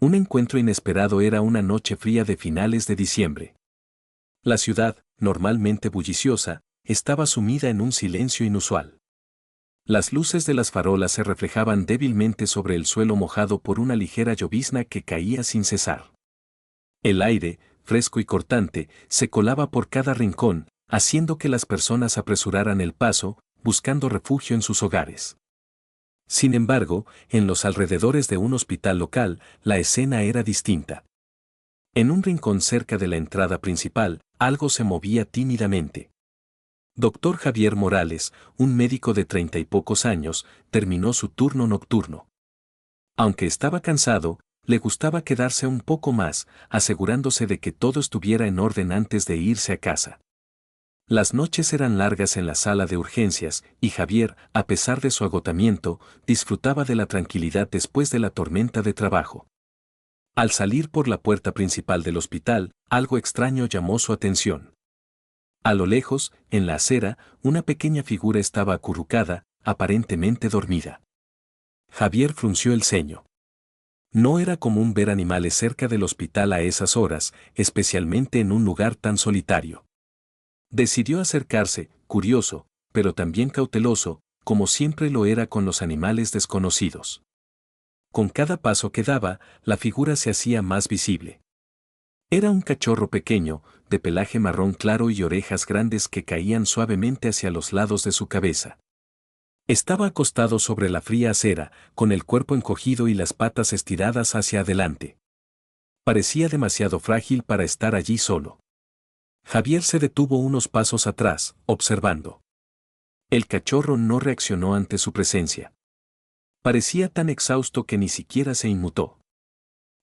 Un encuentro inesperado era una noche fría de finales de diciembre. La ciudad, normalmente bulliciosa, estaba sumida en un silencio inusual. Las luces de las farolas se reflejaban débilmente sobre el suelo mojado por una ligera llovizna que caía sin cesar. El aire, fresco y cortante, se colaba por cada rincón, haciendo que las personas apresuraran el paso, buscando refugio en sus hogares. Sin embargo, en los alrededores de un hospital local, la escena era distinta. En un rincón cerca de la entrada principal, algo se movía tímidamente. Dr. Javier Morales, un médico de 30 y pocos años, terminó su turno nocturno. Aunque estaba cansado, le gustaba quedarse un poco más, asegurándose de que todo estuviera en orden antes de irse a casa. Las noches eran largas en la sala de urgencias, y Javier, a pesar de su agotamiento, disfrutaba de la tranquilidad después de la tormenta de trabajo. Al salir por la puerta principal del hospital, algo extraño llamó su atención. A lo lejos, en la acera, una pequeña figura estaba acurrucada, aparentemente dormida. Javier frunció el ceño. No era común ver animales cerca del hospital a esas horas, especialmente en un lugar tan solitario. Decidió acercarse, curioso, pero también cauteloso, como siempre lo era con los animales desconocidos. Con cada paso que daba, la figura se hacía más visible. Era un cachorro pequeño, de pelaje marrón claro y orejas grandes que caían suavemente hacia los lados de su cabeza. Estaba acostado sobre la fría acera, con el cuerpo encogido y las patas estiradas hacia adelante. Parecía demasiado frágil para estar allí solo. Javier se detuvo unos pasos atrás, observando. El cachorro no reaccionó ante su presencia. Parecía tan exhausto que ni siquiera se inmutó.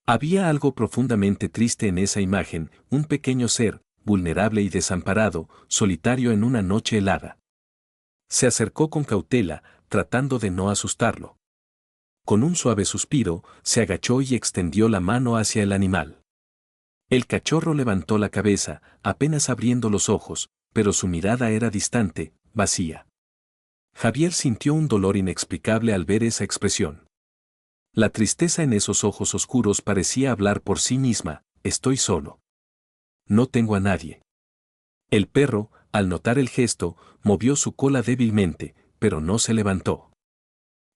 Había algo profundamente triste en esa imagen, un pequeño ser, vulnerable y desamparado, solitario en una noche helada. Se acercó con cautela, tratando de no asustarlo. Con un suave suspiro, se agachó y extendió la mano hacia el animal. El cachorro levantó la cabeza, apenas abriendo los ojos, pero su mirada era distante, vacía. Javier sintió un dolor inexplicable al ver esa expresión. La tristeza en esos ojos oscuros parecía hablar por sí misma: estoy solo. No tengo a nadie. El perro, al notar el gesto, movió su cola débilmente, pero no se levantó.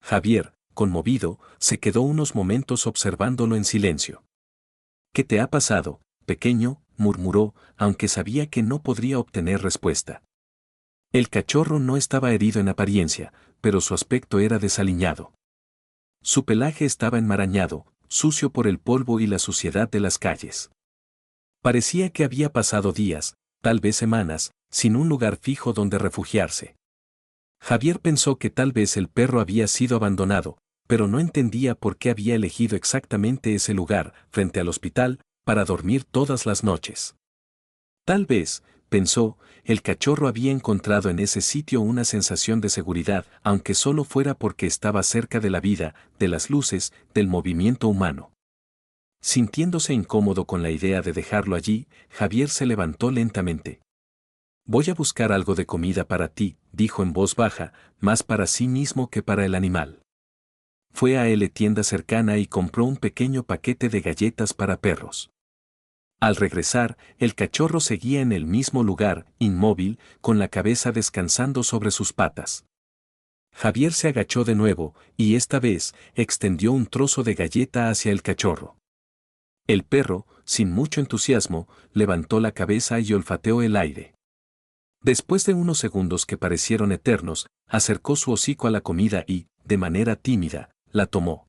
Javier, conmovido, se quedó unos momentos observándolo en silencio. ¿Qué te ha pasado, pequeño?, murmuró, aunque sabía que no podría obtener respuesta. El cachorro no estaba herido en apariencia, pero su aspecto era desaliñado. Su pelaje estaba enmarañado, sucio por el polvo y la suciedad de las calles. Parecía que había pasado días, tal vez semanas, sin un lugar fijo donde refugiarse. Javier pensó que tal vez el perro había sido abandonado, pero no entendía por qué había elegido exactamente ese lugar, frente al hospital, para dormir todas las noches. Tal vez, pensó, el cachorro había encontrado en ese sitio una sensación de seguridad, aunque solo fuera porque estaba cerca de la vida, de las luces, del movimiento humano. Sintiéndose incómodo con la idea de dejarlo allí, Javier se levantó lentamente. Voy a buscar algo de comida para ti, dijo en voz baja, más para sí mismo que para el animal. Fue a la tienda cercana y compró un pequeño paquete de galletas para perros. Al regresar, el cachorro seguía en el mismo lugar, inmóvil, con la cabeza descansando sobre sus patas. Javier se agachó de nuevo, y esta vez, extendió un trozo de galleta hacia el cachorro. El perro, sin mucho entusiasmo, levantó la cabeza y olfateó el aire. Después de unos segundos que parecieron eternos, acercó su hocico a la comida y, de manera tímida, la tomó.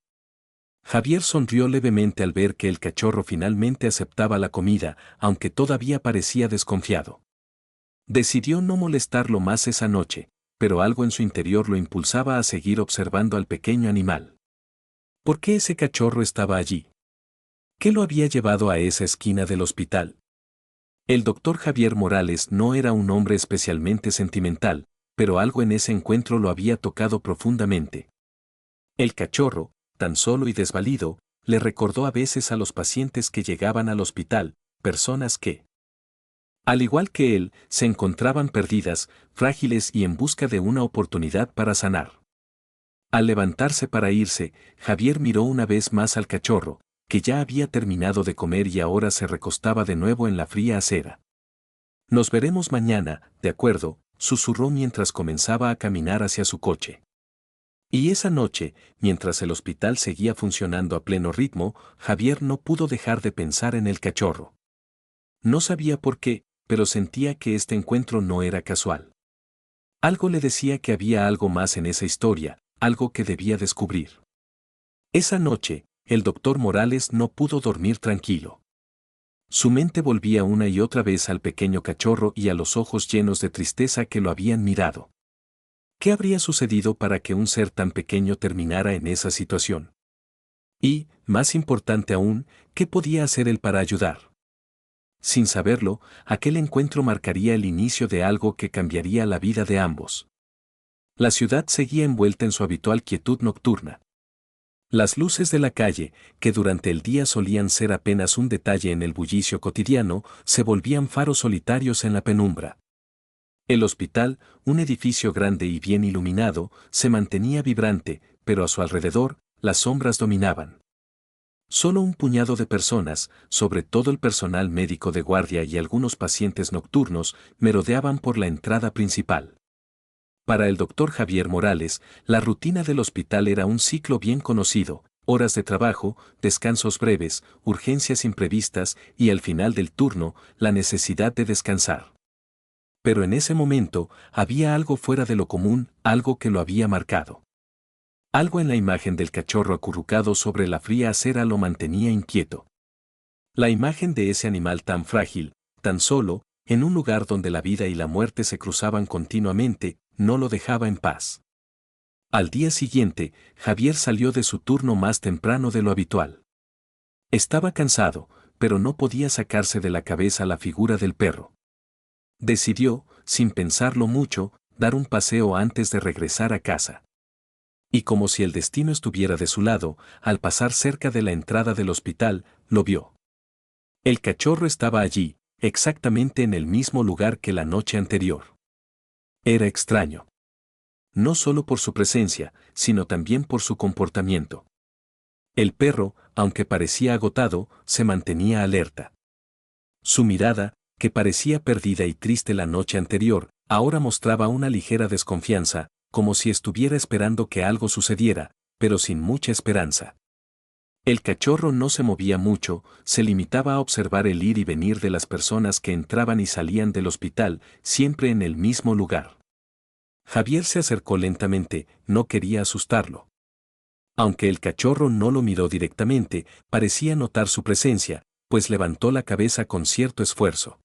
Javier sonrió levemente al ver que el cachorro finalmente aceptaba la comida, aunque todavía parecía desconfiado. Decidió no molestarlo más esa noche, pero algo en su interior lo impulsaba a seguir observando al pequeño animal. ¿Por qué ese cachorro estaba allí? ¿Qué lo había llevado a esa esquina del hospital? El doctor Javier Morales no era un hombre especialmente sentimental, pero algo en ese encuentro lo había tocado profundamente. El cachorro, tan solo y desvalido, le recordó a veces a los pacientes que llegaban al hospital, personas que, al igual que él, se encontraban perdidas, frágiles y en busca de una oportunidad para sanar. Al levantarse para irse, Javier miró una vez más al cachorro, que ya había terminado de comer y ahora se recostaba de nuevo en la fría acera. Nos veremos mañana, de acuerdo, susurró mientras comenzaba a caminar hacia su coche. Y esa noche, mientras el hospital seguía funcionando a pleno ritmo, Javier no pudo dejar de pensar en el cachorro. No sabía por qué, pero sentía que este encuentro no era casual. Algo le decía que había algo más en esa historia, algo que debía descubrir. Esa noche, el doctor Morales no pudo dormir tranquilo. Su mente volvía una y otra vez al pequeño cachorro y a los ojos llenos de tristeza que lo habían mirado. ¿Qué habría sucedido para que un ser tan pequeño terminara en esa situación? Y, más importante aún, ¿qué podía hacer él para ayudar? Sin saberlo, aquel encuentro marcaría el inicio de algo que cambiaría la vida de ambos. La ciudad seguía envuelta en su habitual quietud nocturna. Las luces de la calle, que durante el día solían ser apenas un detalle en el bullicio cotidiano, se volvían faros solitarios en la penumbra. El hospital, un edificio grande y bien iluminado, se mantenía vibrante, pero a su alrededor, las sombras dominaban. Solo un puñado de personas, sobre todo el personal médico de guardia y algunos pacientes nocturnos, merodeaban por la entrada principal. Para el doctor Javier Morales, la rutina del hospital era un ciclo bien conocido: horas de trabajo, descansos breves, urgencias imprevistas y al final del turno, la necesidad de descansar. Pero en ese momento, había algo fuera de lo común, algo que lo había marcado. Algo en la imagen del cachorro acurrucado sobre la fría acera lo mantenía inquieto. La imagen de ese animal tan frágil, tan solo, en un lugar donde la vida y la muerte se cruzaban continuamente, no lo dejaba en paz. Al día siguiente, Javier salió de su turno más temprano de lo habitual. Estaba cansado, pero no podía sacarse de la cabeza la figura del perro. Decidió, sin pensarlo mucho, dar un paseo antes de regresar a casa. Y como si el destino estuviera de su lado, al pasar cerca de la entrada del hospital, lo vio. El cachorro estaba allí, exactamente en el mismo lugar que la noche anterior. Era extraño. No solo por su presencia, sino también por su comportamiento. El perro, aunque parecía agotado, se mantenía alerta. Su mirada, que parecía perdida y triste la noche anterior, ahora mostraba una ligera desconfianza, como si estuviera esperando que algo sucediera, pero sin mucha esperanza. El cachorro no se movía mucho, se limitaba a observar el ir y venir de las personas que entraban y salían del hospital, siempre en el mismo lugar. Javier se acercó lentamente, no quería asustarlo. Aunque el cachorro no lo miró directamente, parecía notar su presencia, pues levantó la cabeza con cierto esfuerzo.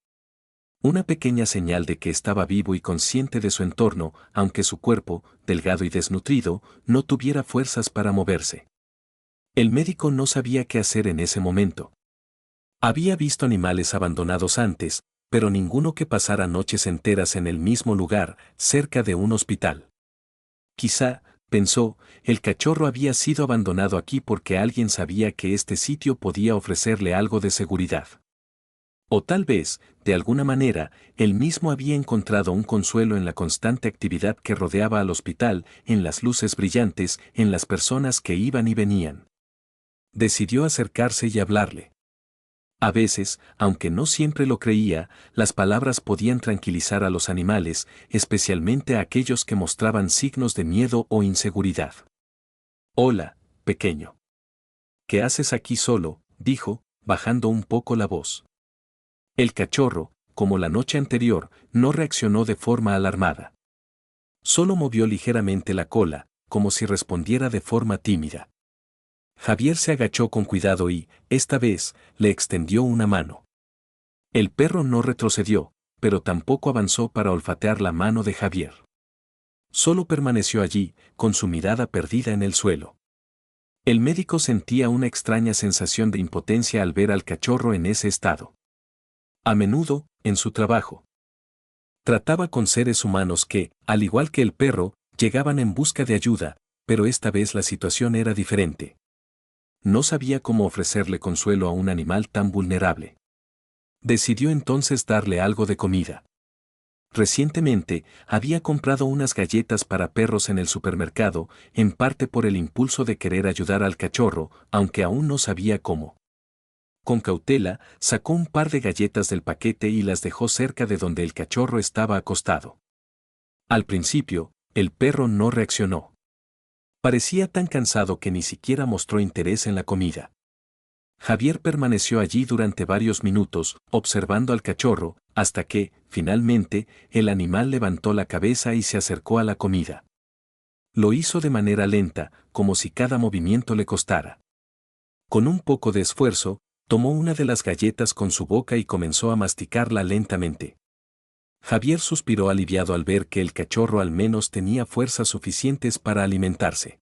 Una pequeña señal de que estaba vivo y consciente de su entorno, aunque su cuerpo, delgado y desnutrido, no tuviera fuerzas para moverse. El médico no sabía qué hacer en ese momento. Había visto animales abandonados antes, pero ninguno que pasara noches enteras en el mismo lugar, cerca de un hospital. Quizá, pensó, el cachorro había sido abandonado aquí porque alguien sabía que este sitio podía ofrecerle algo de seguridad. O tal vez, de alguna manera, él mismo había encontrado un consuelo en la constante actividad que rodeaba al hospital, en las luces brillantes, en las personas que iban y venían. Decidió acercarse y hablarle. A veces, aunque no siempre lo creía, las palabras podían tranquilizar a los animales, especialmente a aquellos que mostraban signos de miedo o inseguridad. «Hola, pequeño. ¿Qué haces aquí solo?», dijo, bajando un poco la voz. El cachorro, como la noche anterior, no reaccionó de forma alarmada. Solo movió ligeramente la cola, como si respondiera de forma tímida. Javier se agachó con cuidado y, esta vez, le extendió una mano. El perro no retrocedió, pero tampoco avanzó para olfatear la mano de Javier. Solo permaneció allí, con su mirada perdida en el suelo. El médico sentía una extraña sensación de impotencia al ver al cachorro en ese estado. A menudo, en su trabajo, trataba con seres humanos que, al igual que el perro, llegaban en busca de ayuda, pero esta vez la situación era diferente. No sabía cómo ofrecerle consuelo a un animal tan vulnerable. Decidió entonces darle algo de comida. Recientemente, había comprado unas galletas para perros en el supermercado, en parte por el impulso de querer ayudar al cachorro, aunque aún no sabía cómo. Con cautela, sacó un par de galletas del paquete y las dejó cerca de donde el cachorro estaba acostado. Al principio, el perro no reaccionó. Parecía tan cansado que ni siquiera mostró interés en la comida. Javier permaneció allí durante varios minutos, observando al cachorro, hasta que, finalmente, el animal levantó la cabeza y se acercó a la comida. Lo hizo de manera lenta, como si cada movimiento le costara. Con un poco de esfuerzo, tomó una de las galletas con su boca y comenzó a masticarla lentamente. Javier suspiró aliviado al ver que el cachorro al menos tenía fuerzas suficientes para alimentarse.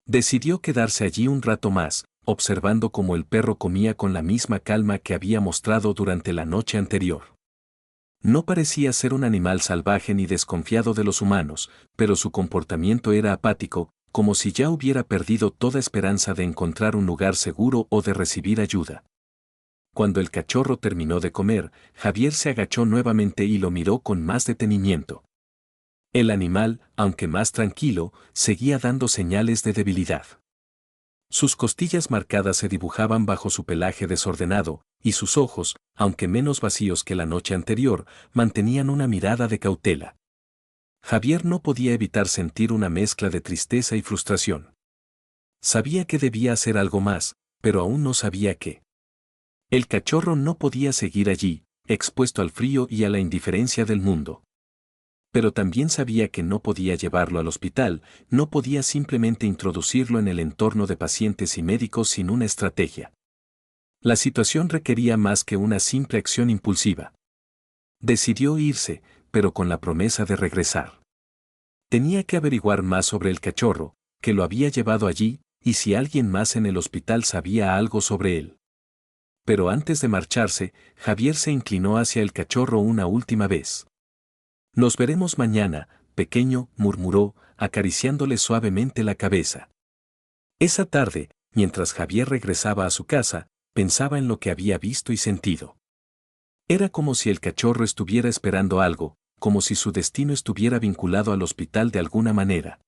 Decidió quedarse allí un rato más, observando cómo el perro comía con la misma calma que había mostrado durante la noche anterior. No parecía ser un animal salvaje ni desconfiado de los humanos, pero su comportamiento era apático, como si ya hubiera perdido toda esperanza de encontrar un lugar seguro o de recibir ayuda. Cuando el cachorro terminó de comer, Javier se agachó nuevamente y lo miró con más detenimiento. El animal, aunque más tranquilo, seguía dando señales de debilidad. Sus costillas marcadas se dibujaban bajo su pelaje desordenado, y sus ojos, aunque menos vacíos que la noche anterior, mantenían una mirada de cautela. Javier no podía evitar sentir una mezcla de tristeza y frustración. Sabía que debía hacer algo más, pero aún no sabía qué. El cachorro no podía seguir allí, expuesto al frío y a la indiferencia del mundo. Pero también sabía que no podía llevarlo al hospital, no podía simplemente introducirlo en el entorno de pacientes y médicos sin una estrategia. La situación requería más que una simple acción impulsiva. Decidió irse, pero con la promesa de regresar. Tenía que averiguar más sobre el cachorro, que lo había llevado allí, y si alguien más en el hospital sabía algo sobre él. Pero antes de marcharse, Javier se inclinó hacia el cachorro una última vez. «Nos veremos mañana, pequeño», murmuró, acariciándole suavemente la cabeza. Esa tarde, mientras Javier regresaba a su casa, pensaba en lo que había visto y sentido. Era como si el cachorro estuviera esperando algo, como si su destino estuviera vinculado al hospital de alguna manera.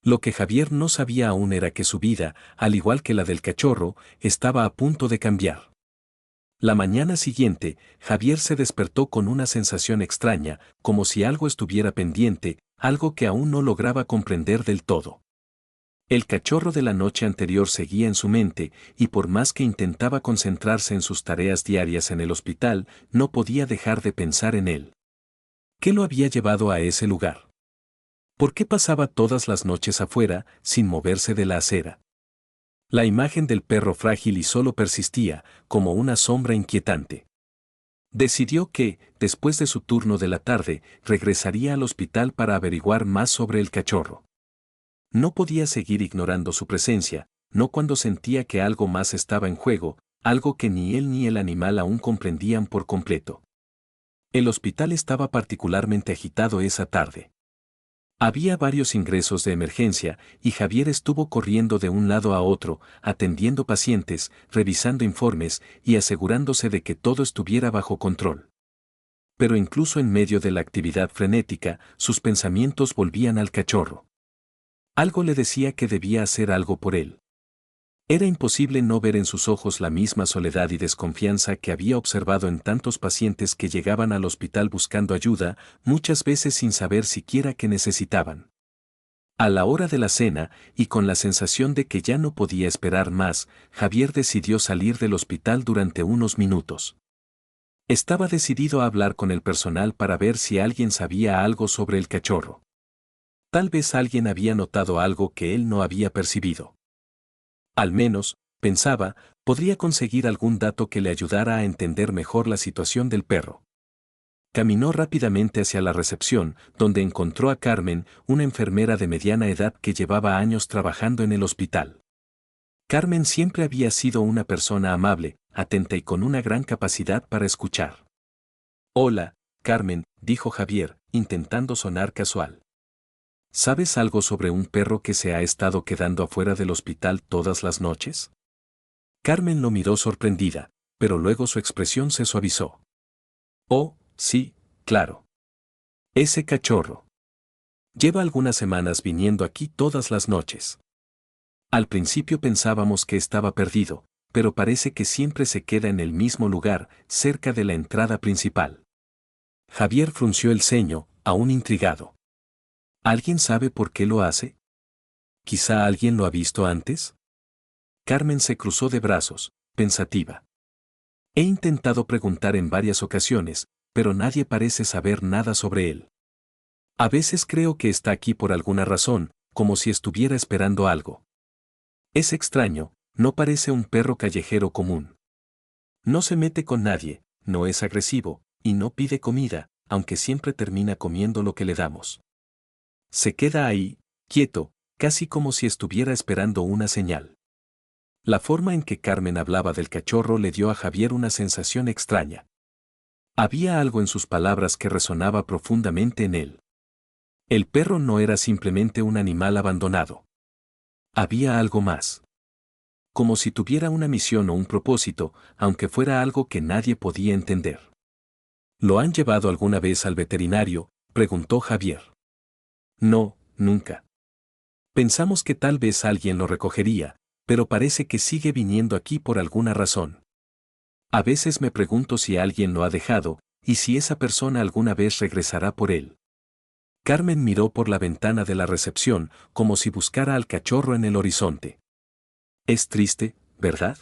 Lo que Javier no sabía aún era que su vida, al igual que la del cachorro, estaba a punto de cambiar. La mañana siguiente, Javier se despertó con una sensación extraña, como si algo estuviera pendiente, algo que aún no lograba comprender del todo. El cachorro de la noche anterior seguía en su mente, y por más que intentaba concentrarse en sus tareas diarias en el hospital, no podía dejar de pensar en él. ¿Qué lo había llevado a ese lugar? ¿Por qué pasaba todas las noches afuera, sin moverse de la acera? La imagen del perro frágil y solo persistía, como una sombra inquietante. Decidió que, después de su turno de la tarde, regresaría al hospital para averiguar más sobre el cachorro. No podía seguir ignorando su presencia, no cuando sentía que algo más estaba en juego, algo que ni él ni el animal aún comprendían por completo. El hospital estaba particularmente agitado esa tarde. Había varios ingresos de emergencia, y Javier estuvo corriendo de un lado a otro, atendiendo pacientes, revisando informes y asegurándose de que todo estuviera bajo control. Pero incluso en medio de la actividad frenética, sus pensamientos volvían al cachorro. Algo le decía que debía hacer algo por él. Era imposible no ver en sus ojos la misma soledad y desconfianza que había observado en tantos pacientes que llegaban al hospital buscando ayuda, muchas veces sin saber siquiera qué necesitaban. A la hora de la cena, y con la sensación de que ya no podía esperar más, Javier decidió salir del hospital durante unos minutos. Estaba decidido a hablar con el personal para ver si alguien sabía algo sobre el cachorro. Tal vez alguien había notado algo que él no había percibido. Al menos, pensaba, podría conseguir algún dato que le ayudara a entender mejor la situación del perro. Caminó rápidamente hacia la recepción, donde encontró a Carmen, una enfermera de mediana edad que llevaba años trabajando en el hospital. Carmen siempre había sido una persona amable, atenta y con una gran capacidad para escuchar. «Hola, Carmen», dijo Javier, intentando sonar casual. «¿Sabes algo sobre un perro que se ha estado quedando afuera del hospital todas las noches?» Carmen lo miró sorprendida, pero luego su expresión se suavizó. «Oh, sí, claro. Ese cachorro. Lleva algunas semanas viniendo aquí todas las noches. Al principio pensábamos que estaba perdido, pero parece que siempre se queda en el mismo lugar, cerca de la entrada principal. Javier frunció el ceño, aún intrigado. ¿Alguien sabe por qué lo hace? ¿Quizá alguien lo ha visto antes? Carmen se cruzó de brazos, pensativa. He intentado preguntar en varias ocasiones, pero nadie parece saber nada sobre él. A veces creo que está aquí por alguna razón, como si estuviera esperando algo. Es extraño, no parece un perro callejero común. No se mete con nadie, no es agresivo, y no pide comida, aunque siempre termina comiendo lo que le damos. Se queda ahí, quieto, casi como si estuviera esperando una señal. La forma en que Carmen hablaba del cachorro le dio a Javier una sensación extraña. Había algo en sus palabras que resonaba profundamente en él. El perro no era simplemente un animal abandonado. Había algo más. Como si tuviera una misión o un propósito, aunque fuera algo que nadie podía entender. ¿Lo han llevado alguna vez al veterinario?, preguntó Javier. No, nunca. Pensamos que tal vez alguien lo recogería, pero parece que sigue viniendo aquí por alguna razón. A veces me pregunto si alguien lo ha dejado, y si esa persona alguna vez regresará por él. Carmen miró por la ventana de la recepción, como si buscara al cachorro en el horizonte. Es triste, ¿verdad?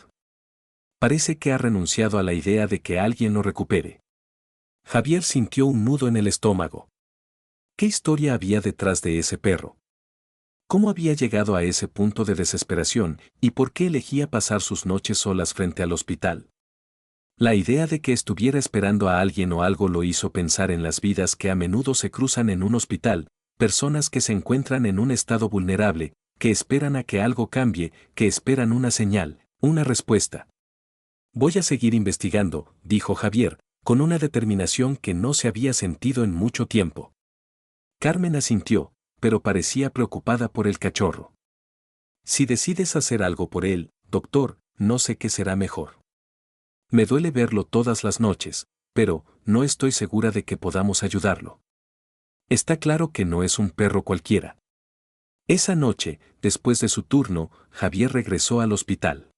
Parece que ha renunciado a la idea de que alguien lo recupere. Javier sintió un nudo en el estómago. ¿Qué historia había detrás de ese perro? ¿Cómo había llegado a ese punto de desesperación y por qué elegía pasar sus noches solas frente al hospital? La idea de que estuviera esperando a alguien o algo lo hizo pensar en las vidas que a menudo se cruzan en un hospital, personas que se encuentran en un estado vulnerable, que esperan a que algo cambie, que esperan una señal, una respuesta. Voy a seguir investigando, dijo Javier, con una determinación que no se había sentido en mucho tiempo. Carmen asintió, pero parecía preocupada por el cachorro. Si decides hacer algo por él, doctor, no sé qué será mejor. Me duele verlo todas las noches, pero no estoy segura de que podamos ayudarlo. Está claro que no es un perro cualquiera. Esa noche, después de su turno, Javier regresó al hospital.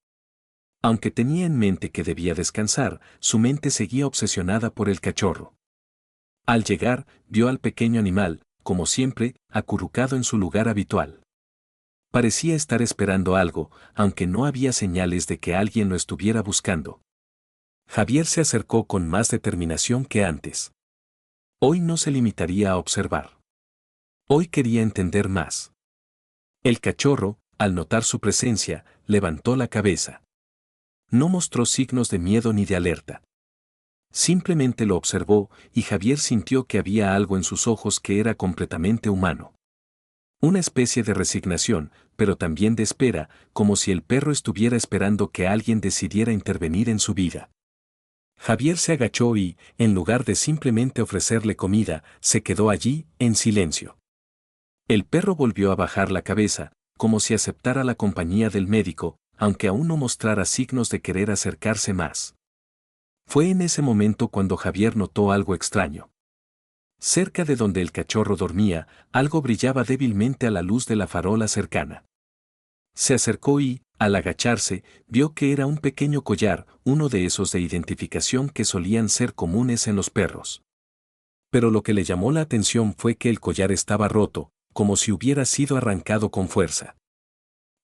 Aunque tenía en mente que debía descansar, su mente seguía obsesionada por el cachorro. Al llegar, vio al pequeño animal, como siempre, acurrucado en su lugar habitual. Parecía estar esperando algo, aunque no había señales de que alguien lo estuviera buscando. Javier se acercó con más determinación que antes. Hoy no se limitaría a observar. Hoy quería entender más. El cachorro, al notar su presencia, levantó la cabeza. No mostró signos de miedo ni de alerta. Simplemente lo observó y Javier sintió que había algo en sus ojos que era completamente humano. Una especie de resignación, pero también de espera, como si el perro estuviera esperando que alguien decidiera intervenir en su vida. Javier se agachó y, en lugar de simplemente ofrecerle comida, se quedó allí, en silencio. El perro volvió a bajar la cabeza, como si aceptara la compañía del médico, aunque aún no mostrara signos de querer acercarse más. Fue en ese momento cuando Javier notó algo extraño. Cerca de donde el cachorro dormía, algo brillaba débilmente a la luz de la farola cercana. Se acercó y, al agacharse, vio que era un pequeño collar, uno de esos de identificación que solían ser comunes en los perros. Pero lo que le llamó la atención fue que el collar estaba roto, como si hubiera sido arrancado con fuerza.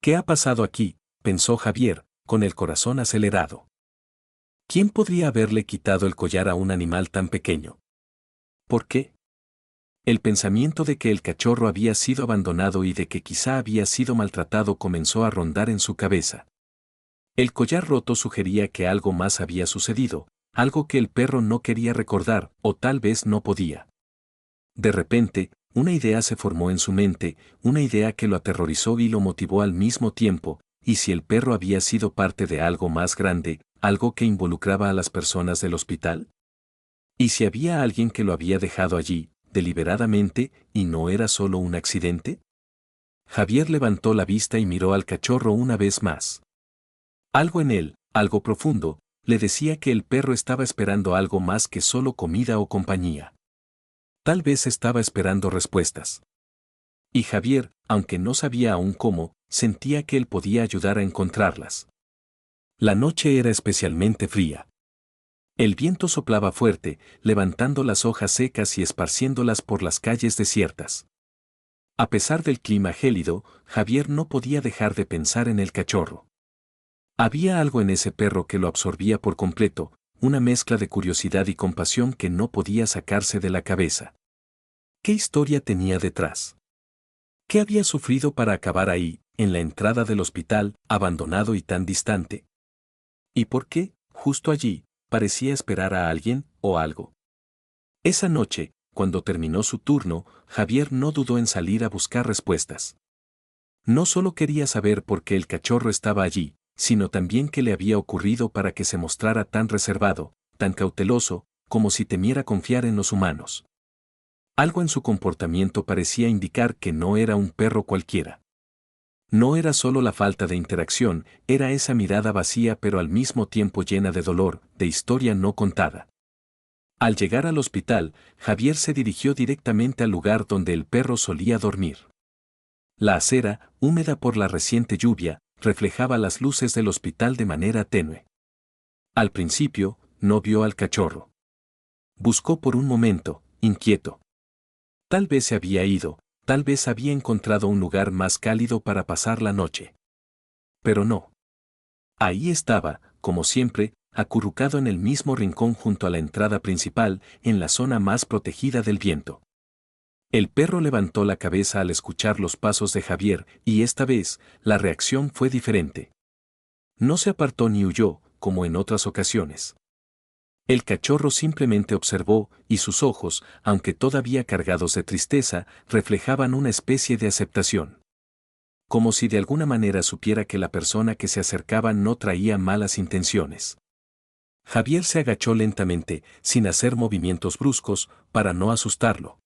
¿Qué ha pasado aquí?, pensó Javier, con el corazón acelerado. ¿Quién podría haberle quitado el collar a un animal tan pequeño? ¿Por qué? El pensamiento de que el cachorro había sido abandonado y de que quizá había sido maltratado comenzó a rondar en su cabeza. El collar roto sugería que algo más había sucedido, algo que el perro no quería recordar, o tal vez no podía. De repente, una idea se formó en su mente, una idea que lo aterrorizó y lo motivó al mismo tiempo, y si el perro había sido parte de algo más grande, algo que involucraba a las personas del hospital. ¿Y si había alguien que lo había dejado allí, deliberadamente, y no era solo un accidente? Javier levantó la vista y miró al cachorro una vez más. Algo en él, algo profundo, le decía que el perro estaba esperando algo más que solo comida o compañía. Tal vez estaba esperando respuestas. Y Javier, aunque no sabía aún cómo, sentía que él podía ayudar a encontrarlas. La noche era especialmente fría. El viento soplaba fuerte, levantando las hojas secas y esparciéndolas por las calles desiertas. A pesar del clima gélido, Javier no podía dejar de pensar en el cachorro. Había algo en ese perro que lo absorbía por completo, una mezcla de curiosidad y compasión que no podía sacarse de la cabeza. ¿Qué historia tenía detrás? ¿Qué había sufrido para acabar ahí, en la entrada del hospital, abandonado y tan distante? ¿Y por qué, justo allí, parecía esperar a alguien o algo? Esa noche, cuando terminó su turno, Javier no dudó en salir a buscar respuestas. No solo quería saber por qué el cachorro estaba allí, sino también qué le había ocurrido para que se mostrara tan reservado, tan cauteloso, como si temiera confiar en los humanos. Algo en su comportamiento parecía indicar que no era un perro cualquiera. No era solo la falta de interacción, era esa mirada vacía pero al mismo tiempo llena de dolor, de historia no contada. Al llegar al hospital, Javier se dirigió directamente al lugar donde el perro solía dormir. La acera, húmeda por la reciente lluvia, reflejaba las luces del hospital de manera tenue. Al principio, no vio al cachorro. Buscó por un momento, inquieto. Tal vez se había ido, tal vez había encontrado un lugar más cálido para pasar la noche. Pero no. Ahí estaba, como siempre, acurrucado en el mismo rincón junto a la entrada principal, en la zona más protegida del viento. El perro levantó la cabeza al escuchar los pasos de Javier, y esta vez, la reacción fue diferente. No se apartó ni huyó, como en otras ocasiones. El cachorro simplemente observó, y sus ojos, aunque todavía cargados de tristeza, reflejaban una especie de aceptación. Como si de alguna manera supiera que la persona que se acercaba no traía malas intenciones. Javier se agachó lentamente, sin hacer movimientos bruscos, para no asustarlo.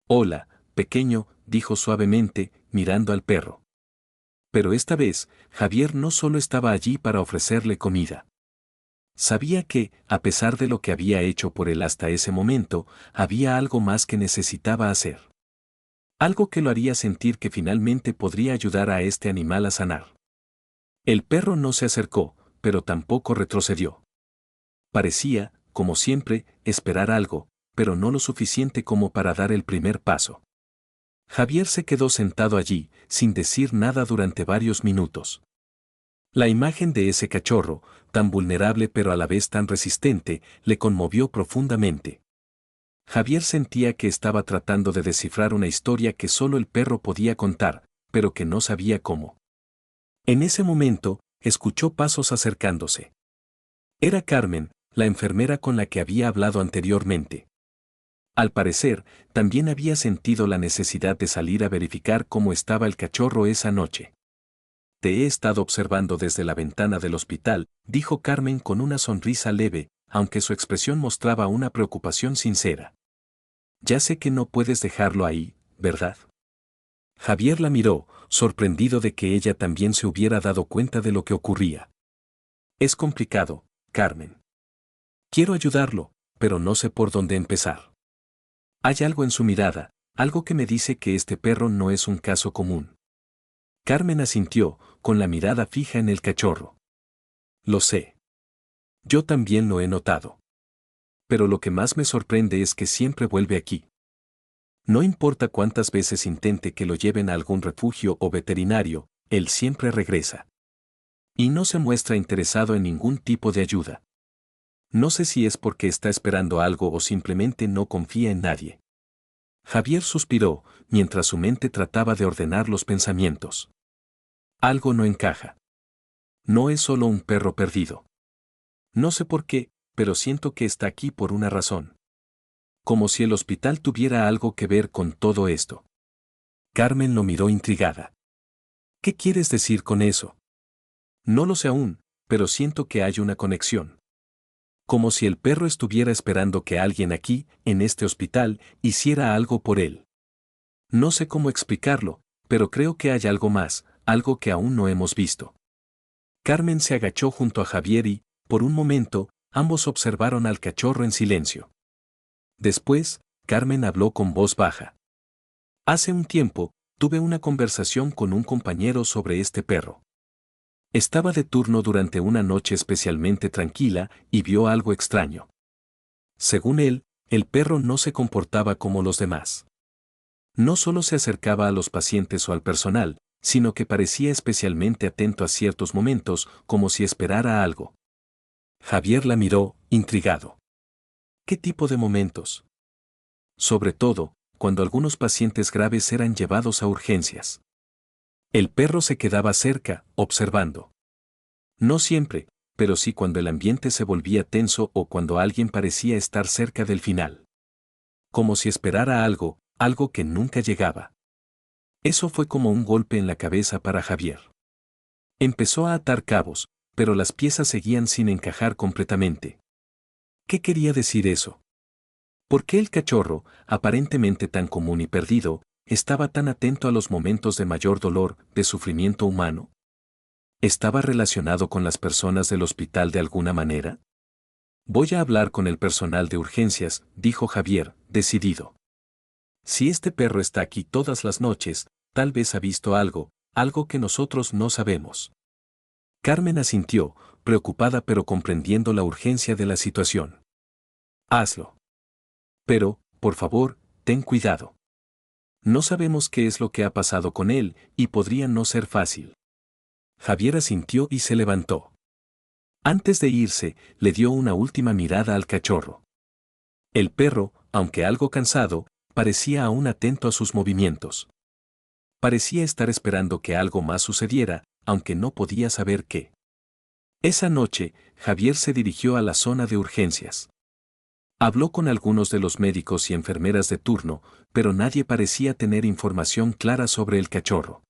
«Hola, pequeño», dijo suavemente, mirando al perro. Pero esta vez, Javier no solo estaba allí para ofrecerle comida. Sabía que, a pesar de lo que había hecho por él hasta ese momento, había algo más que necesitaba hacer. Algo que lo haría sentir que finalmente podría ayudar a este animal a sanar. El perro no se acercó, pero tampoco retrocedió. Parecía, como siempre, esperar algo, pero no lo suficiente como para dar el primer paso. Javier se quedó sentado allí, sin decir nada durante varios minutos. La imagen de ese cachorro, tan vulnerable pero a la vez tan resistente, le conmovió profundamente. Javier sentía que estaba tratando de descifrar una historia que solo el perro podía contar, pero que no sabía cómo. En ese momento, escuchó pasos acercándose. Era Carmen, la enfermera con la que había hablado anteriormente. Al parecer, también había sentido la necesidad de salir a verificar cómo estaba el cachorro esa noche. «Te he estado observando desde la ventana del hospital», dijo Carmen con una sonrisa leve, aunque su expresión mostraba una preocupación sincera. «Ya sé que no puedes dejarlo ahí, ¿verdad?». Javier la miró, sorprendido de que ella también se hubiera dado cuenta de lo que ocurría. «Es complicado, Carmen. Quiero ayudarlo, pero no sé por dónde empezar. Hay algo en su mirada, algo que me dice que este perro no es un caso común». Carmen asintió, con la mirada fija en el cachorro. «Lo sé. Yo también lo he notado. Pero lo que más me sorprende es que siempre vuelve aquí. No importa cuántas veces intente que lo lleven a algún refugio o veterinario, él siempre regresa. Y no se muestra interesado en ningún tipo de ayuda. No sé si es porque está esperando algo o simplemente no confía en nadie». Javier suspiró, mientras su mente trataba de ordenar los pensamientos. Algo no encaja. No es solo un perro perdido. No sé por qué, pero siento que está aquí por una razón. Como si el hospital tuviera algo que ver con todo esto. Carmen lo miró intrigada. «¿Qué quieres decir con eso?». «No lo sé aún, pero siento que hay una conexión. Como si el perro estuviera esperando que alguien aquí, en este hospital, hiciera algo por él. No sé cómo explicarlo, pero creo que hay algo más, algo que aún no hemos visto». Carmen se agachó junto a Javier y, por un momento, ambos observaron al cachorro en silencio. Después, Carmen habló con voz baja. Hace un tiempo, tuve una conversación con un compañero sobre este perro. Estaba de turno durante una noche especialmente tranquila y vio algo extraño. Según él, el perro no se comportaba como los demás. No solo se acercaba a los pacientes o al personal, sino que parecía especialmente atento a ciertos momentos, como si esperara algo. Javier la miró, intrigado. ¿Qué tipo de momentos? Sobre todo, cuando algunos pacientes graves eran llevados a urgencias. El perro se quedaba cerca, observando. No siempre, pero sí cuando el ambiente se volvía tenso o cuando alguien parecía estar cerca del final. Como si esperara algo, algo que nunca llegaba. Eso fue como un golpe en la cabeza para Javier. Empezó a atar cabos, pero las piezas seguían sin encajar completamente. ¿Qué quería decir eso? ¿Por qué el cachorro, aparentemente tan común y perdido, estaba tan atento a los momentos de mayor dolor, de sufrimiento humano? ¿Estaba relacionado con las personas del hospital de alguna manera? Voy a hablar con el personal de urgencias, dijo Javier, decidido. Si este perro está aquí todas las noches, tal vez ha visto algo, algo que nosotros no sabemos. Carmen asintió, preocupada pero comprendiendo la urgencia de la situación. Hazlo. Pero, por favor, ten cuidado. No sabemos qué es lo que ha pasado con él, y podría no ser fácil. Javier asintió y se levantó. Antes de irse, le dio una última mirada al cachorro. El perro, aunque algo cansado, parecía aún atento a sus movimientos. Parecía estar esperando que algo más sucediera, aunque no podía saber qué. Esa noche, Javier se dirigió a la zona de urgencias. Habló con algunos de los médicos y enfermeras de turno, pero nadie parecía tener información clara sobre el cachorro.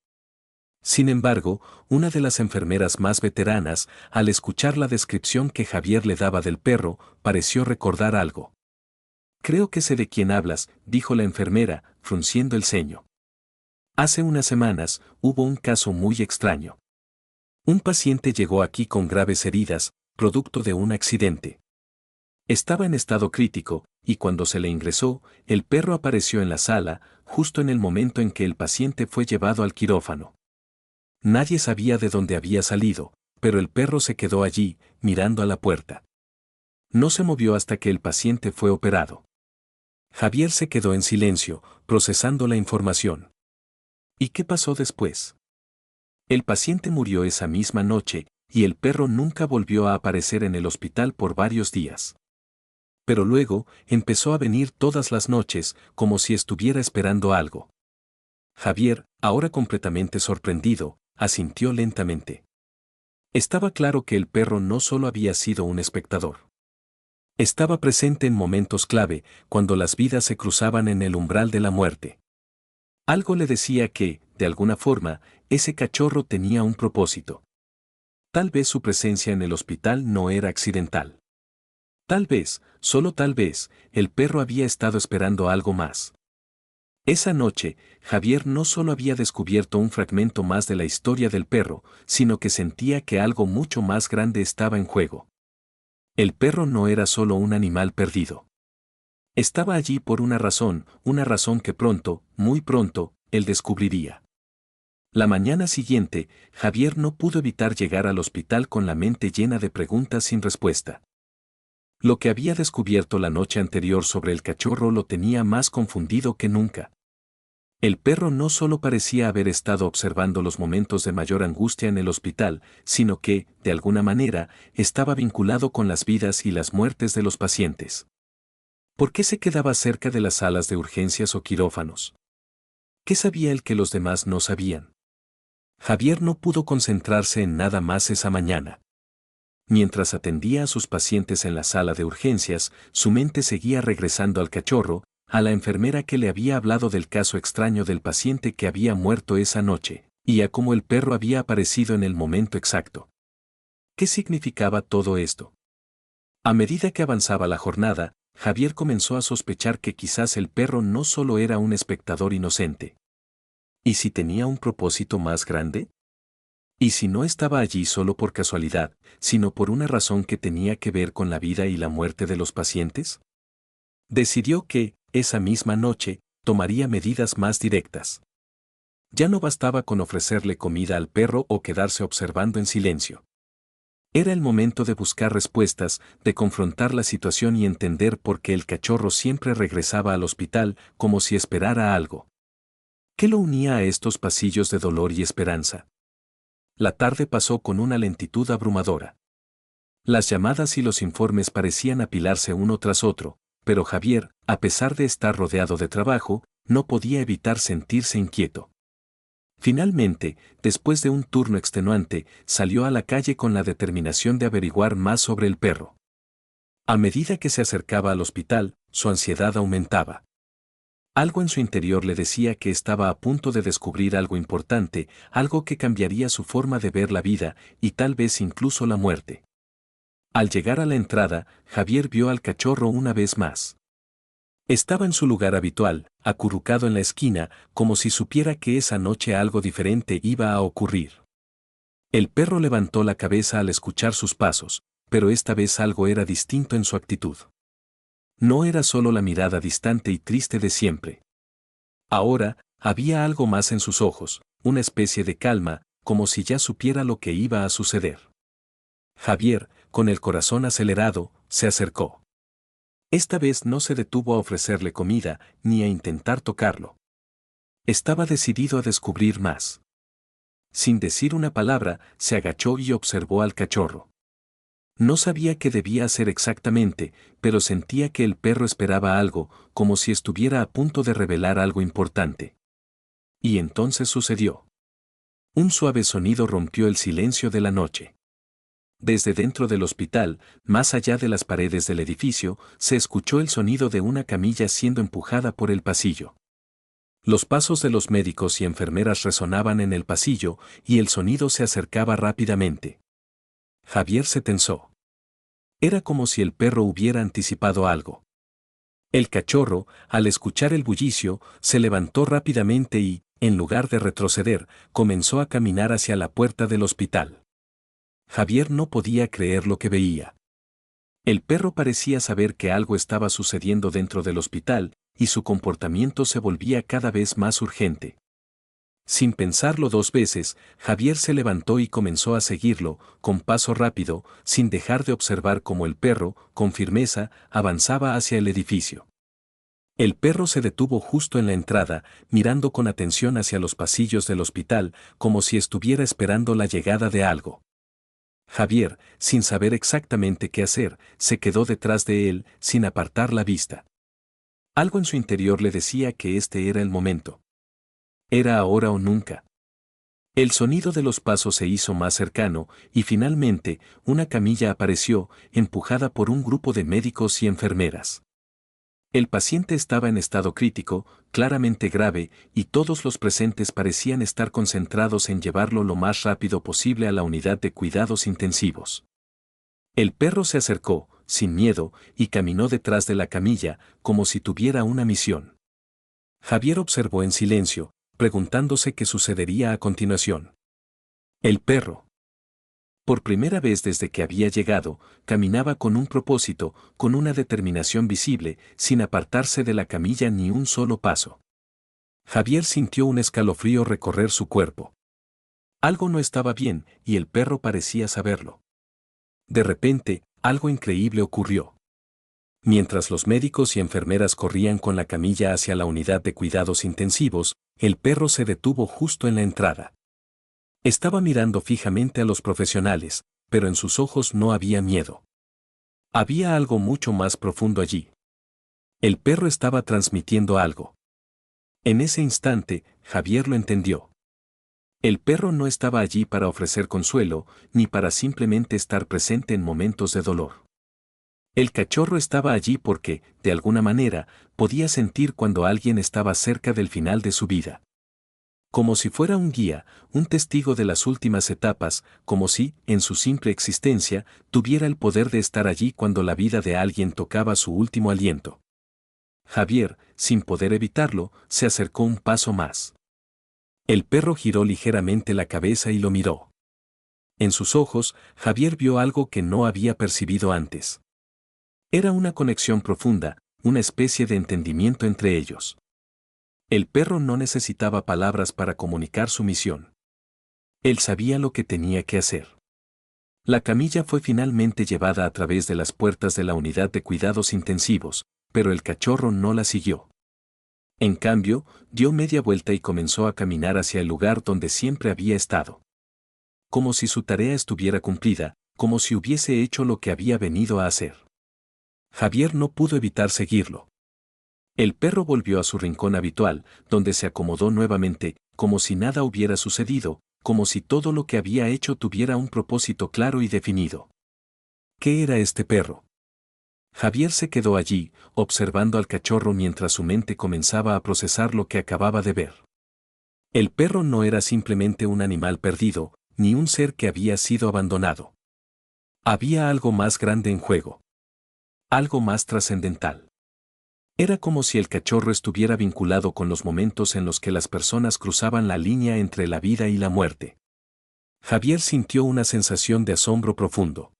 Sin embargo, una de las enfermeras más veteranas, al escuchar la descripción que Javier le daba del perro, pareció recordar algo. Creo que sé de quién hablas, dijo la enfermera, frunciendo el ceño. Hace unas semanas, hubo un caso muy extraño. Un paciente llegó aquí con graves heridas, producto de un accidente. Estaba en estado crítico, y cuando se le ingresó, el perro apareció en la sala, justo en el momento en que el paciente fue llevado al quirófano. Nadie sabía de dónde había salido, pero el perro se quedó allí, mirando a la puerta. No se movió hasta que el paciente fue operado. Javier se quedó en silencio, procesando la información. ¿Y qué pasó después? El paciente murió esa misma noche, y el perro nunca volvió a aparecer en el hospital por varios días. Pero luego, empezó a venir todas las noches, como si estuviera esperando algo. Javier, ahora completamente sorprendido, asintió lentamente. Estaba claro que el perro no solo había sido un espectador. Estaba presente en momentos clave, cuando las vidas se cruzaban en el umbral de la muerte. Algo le decía que, de alguna forma, ese cachorro tenía un propósito. Tal vez su presencia en el hospital no era accidental. Tal vez, solo tal vez, el perro había estado esperando algo más. Esa noche, Javier no solo había descubierto un fragmento más de la historia del perro, sino que sentía que algo mucho más grande estaba en juego. El perro no era solo un animal perdido. Estaba allí por una razón que pronto, muy pronto, él descubriría. La mañana siguiente, Javier no pudo evitar llegar al hospital con la mente llena de preguntas sin respuesta. Lo que había descubierto la noche anterior sobre el cachorro lo tenía más confundido que nunca. El perro no solo parecía haber estado observando los momentos de mayor angustia en el hospital, sino que, de alguna manera, estaba vinculado con las vidas y las muertes de los pacientes. ¿Por qué se quedaba cerca de las salas de urgencias o quirófanos? ¿Qué sabía él que los demás no sabían? Javier no pudo concentrarse en nada más esa mañana. Mientras atendía a sus pacientes en la sala de urgencias, su mente seguía regresando al cachorro, a la enfermera que le había hablado del caso extraño del paciente que había muerto esa noche, y a cómo el perro había aparecido en el momento exacto. ¿Qué significaba todo esto? A medida que avanzaba la jornada, Javier comenzó a sospechar que quizás el perro no solo era un espectador inocente. ¿Y si tenía un propósito más grande? ¿Y si no estaba allí solo por casualidad, sino por una razón que tenía que ver con la vida y la muerte de los pacientes? Decidió que, esa misma noche, tomaría medidas más directas. Ya no bastaba con ofrecerle comida al perro o quedarse observando en silencio. Era el momento de buscar respuestas, de confrontar la situación y entender por qué el cachorro siempre regresaba al hospital como si esperara algo. ¿Qué lo unía a estos pasillos de dolor y esperanza? La tarde pasó con una lentitud abrumadora. Las llamadas y los informes parecían apilarse uno tras otro, pero Javier, a pesar de estar rodeado de trabajo, no podía evitar sentirse inquieto. Finalmente, después de un turno extenuante, salió a la calle con la determinación de averiguar más sobre el perro. A medida que se acercaba al hospital, su ansiedad aumentaba. Algo en su interior le decía que estaba a punto de descubrir algo importante, algo que cambiaría su forma de ver la vida y tal vez incluso la muerte. Al llegar a la entrada, Javier vio al cachorro una vez más. Estaba en su lugar habitual, acurrucado en la esquina, como si supiera que esa noche algo diferente iba a ocurrir. El perro levantó la cabeza al escuchar sus pasos, pero esta vez algo era distinto en su actitud. No era solo la mirada distante y triste de siempre. Ahora, había algo más en sus ojos, una especie de calma, como si ya supiera lo que iba a suceder. Javier, con el corazón acelerado, se acercó. Esta vez no se detuvo a ofrecerle comida, ni a intentar tocarlo. Estaba decidido a descubrir más. Sin decir una palabra, se agachó y observó al cachorro. No sabía qué debía hacer exactamente, pero sentía que el perro esperaba algo, como si estuviera a punto de revelar algo importante. Y entonces sucedió. Un suave sonido rompió el silencio de la noche. Desde dentro del hospital, más allá de las paredes del edificio, se escuchó el sonido de una camilla siendo empujada por el pasillo. Los pasos de los médicos y enfermeras resonaban en el pasillo y el sonido se acercaba rápidamente. Javier se tensó. Era como si el perro hubiera anticipado algo. El cachorro, al escuchar el bullicio, se levantó rápidamente y, en lugar de retroceder, comenzó a caminar hacia la puerta del hospital. Javier no podía creer lo que veía. El perro parecía saber que algo estaba sucediendo dentro del hospital, y su comportamiento se volvía cada vez más urgente. Sin pensarlo dos veces, Javier se levantó y comenzó a seguirlo, con paso rápido, sin dejar de observar cómo el perro, con firmeza, avanzaba hacia el edificio. El perro se detuvo justo en la entrada, mirando con atención hacia los pasillos del hospital, como si estuviera esperando la llegada de algo. Javier, sin saber exactamente qué hacer, se quedó detrás de él, sin apartar la vista. Algo en su interior le decía que este era el momento. Era ahora o nunca. El sonido de los pasos se hizo más cercano, y finalmente, una camilla apareció, empujada por un grupo de médicos y enfermeras. El paciente estaba en estado crítico, claramente grave, y todos los presentes parecían estar concentrados en llevarlo lo más rápido posible a la unidad de cuidados intensivos. El perro se acercó, sin miedo, y caminó detrás de la camilla, como si tuviera una misión. Javier observó en silencio, preguntándose qué sucedería a continuación. El perro. Por primera vez desde que había llegado, caminaba con un propósito, con una determinación visible, sin apartarse de la camilla ni un solo paso. Javier sintió un escalofrío recorrer su cuerpo. Algo no estaba bien, y el perro parecía saberlo. De repente, algo increíble ocurrió. Mientras los médicos y enfermeras corrían con la camilla hacia la unidad de cuidados intensivos, el perro se detuvo justo en la entrada. Estaba mirando fijamente a los profesionales, pero en sus ojos no había miedo. Había algo mucho más profundo allí. El perro estaba transmitiendo algo. En ese instante, Javier lo entendió. El perro no estaba allí para ofrecer consuelo, ni para simplemente estar presente en momentos de dolor. El cachorro estaba allí porque, de alguna manera, podía sentir cuando alguien estaba cerca del final de su vida. Como si fuera un guía, un testigo de las últimas etapas, como si, en su simple existencia, tuviera el poder de estar allí cuando la vida de alguien tocaba su último aliento. Javier, sin poder evitarlo, se acercó un paso más. El perro giró ligeramente la cabeza y lo miró. En sus ojos, Javier vio algo que no había percibido antes. Era una conexión profunda, una especie de entendimiento entre ellos. El perro no necesitaba palabras para comunicar su misión. Él sabía lo que tenía que hacer. La camilla fue finalmente llevada a través de las puertas de la unidad de cuidados intensivos, pero el cachorro no la siguió. En cambio, dio media vuelta y comenzó a caminar hacia el lugar donde siempre había estado. Como si su tarea estuviera cumplida, como si hubiese hecho lo que había venido a hacer. Javier no pudo evitar seguirlo. El perro volvió a su rincón habitual, donde se acomodó nuevamente, como si nada hubiera sucedido, como si todo lo que había hecho tuviera un propósito claro y definido. ¿Qué era este perro? Javier se quedó allí, observando al cachorro mientras su mente comenzaba a procesar lo que acababa de ver. El perro no era simplemente un animal perdido, ni un ser que había sido abandonado. Había algo más grande en juego. Algo más trascendental. Era como si el cachorro estuviera vinculado con los momentos en los que las personas cruzaban la línea entre la vida y la muerte. Javier sintió una sensación de asombro profundo.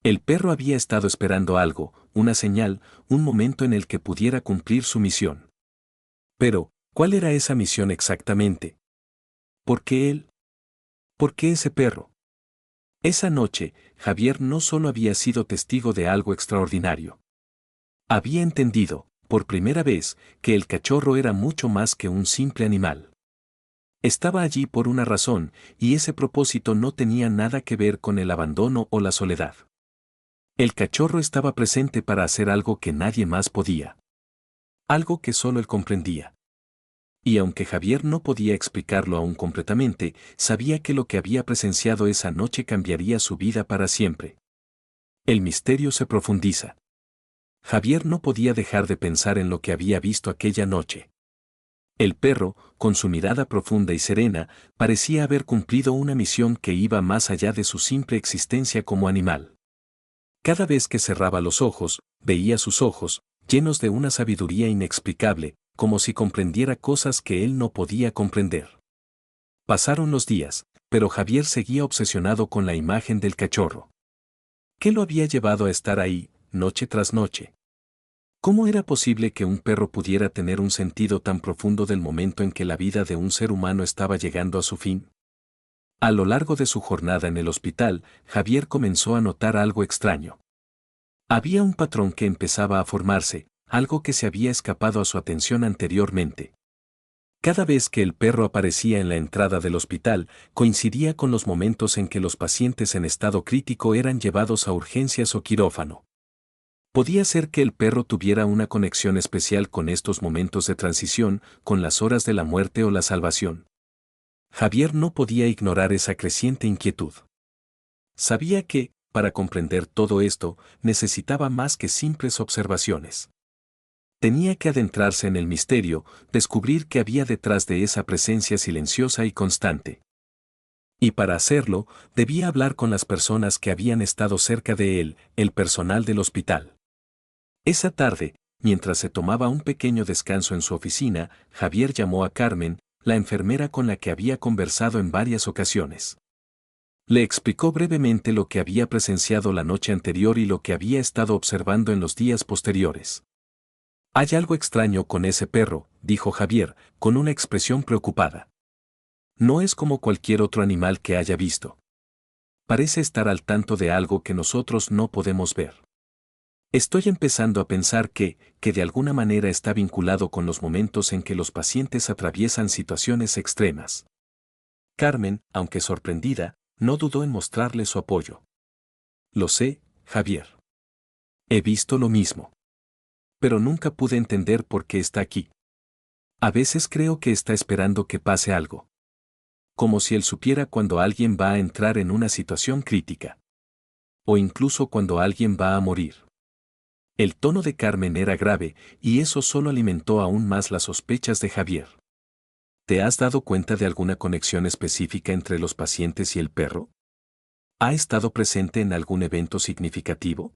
El perro había estado esperando algo, una señal, un momento en el que pudiera cumplir su misión. Pero, ¿cuál era esa misión exactamente? ¿Por qué él? ¿Por qué ese perro? Esa noche, Javier no solo había sido testigo de algo extraordinario. Había entendido, por primera vez, que el cachorro era mucho más que un simple animal. Estaba allí por una razón, y ese propósito no tenía nada que ver con el abandono o la soledad. El cachorro estaba presente para hacer algo que nadie más podía. Algo que solo él comprendía. Y aunque Javier no podía explicarlo aún completamente, sabía que lo que había presenciado esa noche cambiaría su vida para siempre. El misterio se profundiza. Javier no podía dejar de pensar en lo que había visto aquella noche. El perro, con su mirada profunda y serena, parecía haber cumplido una misión que iba más allá de su simple existencia como animal. Cada vez que cerraba los ojos, veía sus ojos, llenos de una sabiduría inexplicable, como si comprendiera cosas que él no podía comprender. Pasaron los días, pero Javier seguía obsesionado con la imagen del cachorro. ¿Qué lo había llevado a estar ahí, noche tras noche? ¿Cómo era posible que un perro pudiera tener un sentido tan profundo del momento en que la vida de un ser humano estaba llegando a su fin? A lo largo de su jornada en el hospital, Javier comenzó a notar algo extraño. Había un patrón que empezaba a formarse, algo que se había escapado a su atención anteriormente. Cada vez que el perro aparecía en la entrada del hospital, coincidía con los momentos en que los pacientes en estado crítico eran llevados a urgencias o quirófano. Podía ser que el perro tuviera una conexión especial con estos momentos de transición, con las horas de la muerte o la salvación. Javier no podía ignorar esa creciente inquietud. Sabía que, para comprender todo esto, necesitaba más que simples observaciones. Tenía que adentrarse en el misterio, descubrir qué había detrás de esa presencia silenciosa y constante. Y para hacerlo, debía hablar con las personas que habían estado cerca de él, el personal del hospital. Esa tarde, mientras se tomaba un pequeño descanso en su oficina, Javier llamó a Carmen, la enfermera con la que había conversado en varias ocasiones. Le explicó brevemente lo que había presenciado la noche anterior y lo que había estado observando en los días posteriores. «Hay algo extraño con ese perro», dijo Javier, con una expresión preocupada. «No es como cualquier otro animal que haya visto. Parece estar al tanto de algo que nosotros no podemos ver. Estoy empezando a pensar que de alguna manera está vinculado con los momentos en que los pacientes atraviesan situaciones extremas». Carmen, aunque sorprendida, no dudó en mostrarle su apoyo. «Lo sé, Javier. He visto lo mismo. Pero nunca pude entender por qué está aquí. A veces creo que está esperando que pase algo. Como si él supiera cuando alguien va a entrar en una situación crítica. O incluso cuando alguien va a morir». El tono de Carmen era grave, y eso solo alimentó aún más las sospechas de Javier. ¿Te has dado cuenta de alguna conexión específica entre los pacientes y el perro? ¿Ha estado presente en algún evento significativo?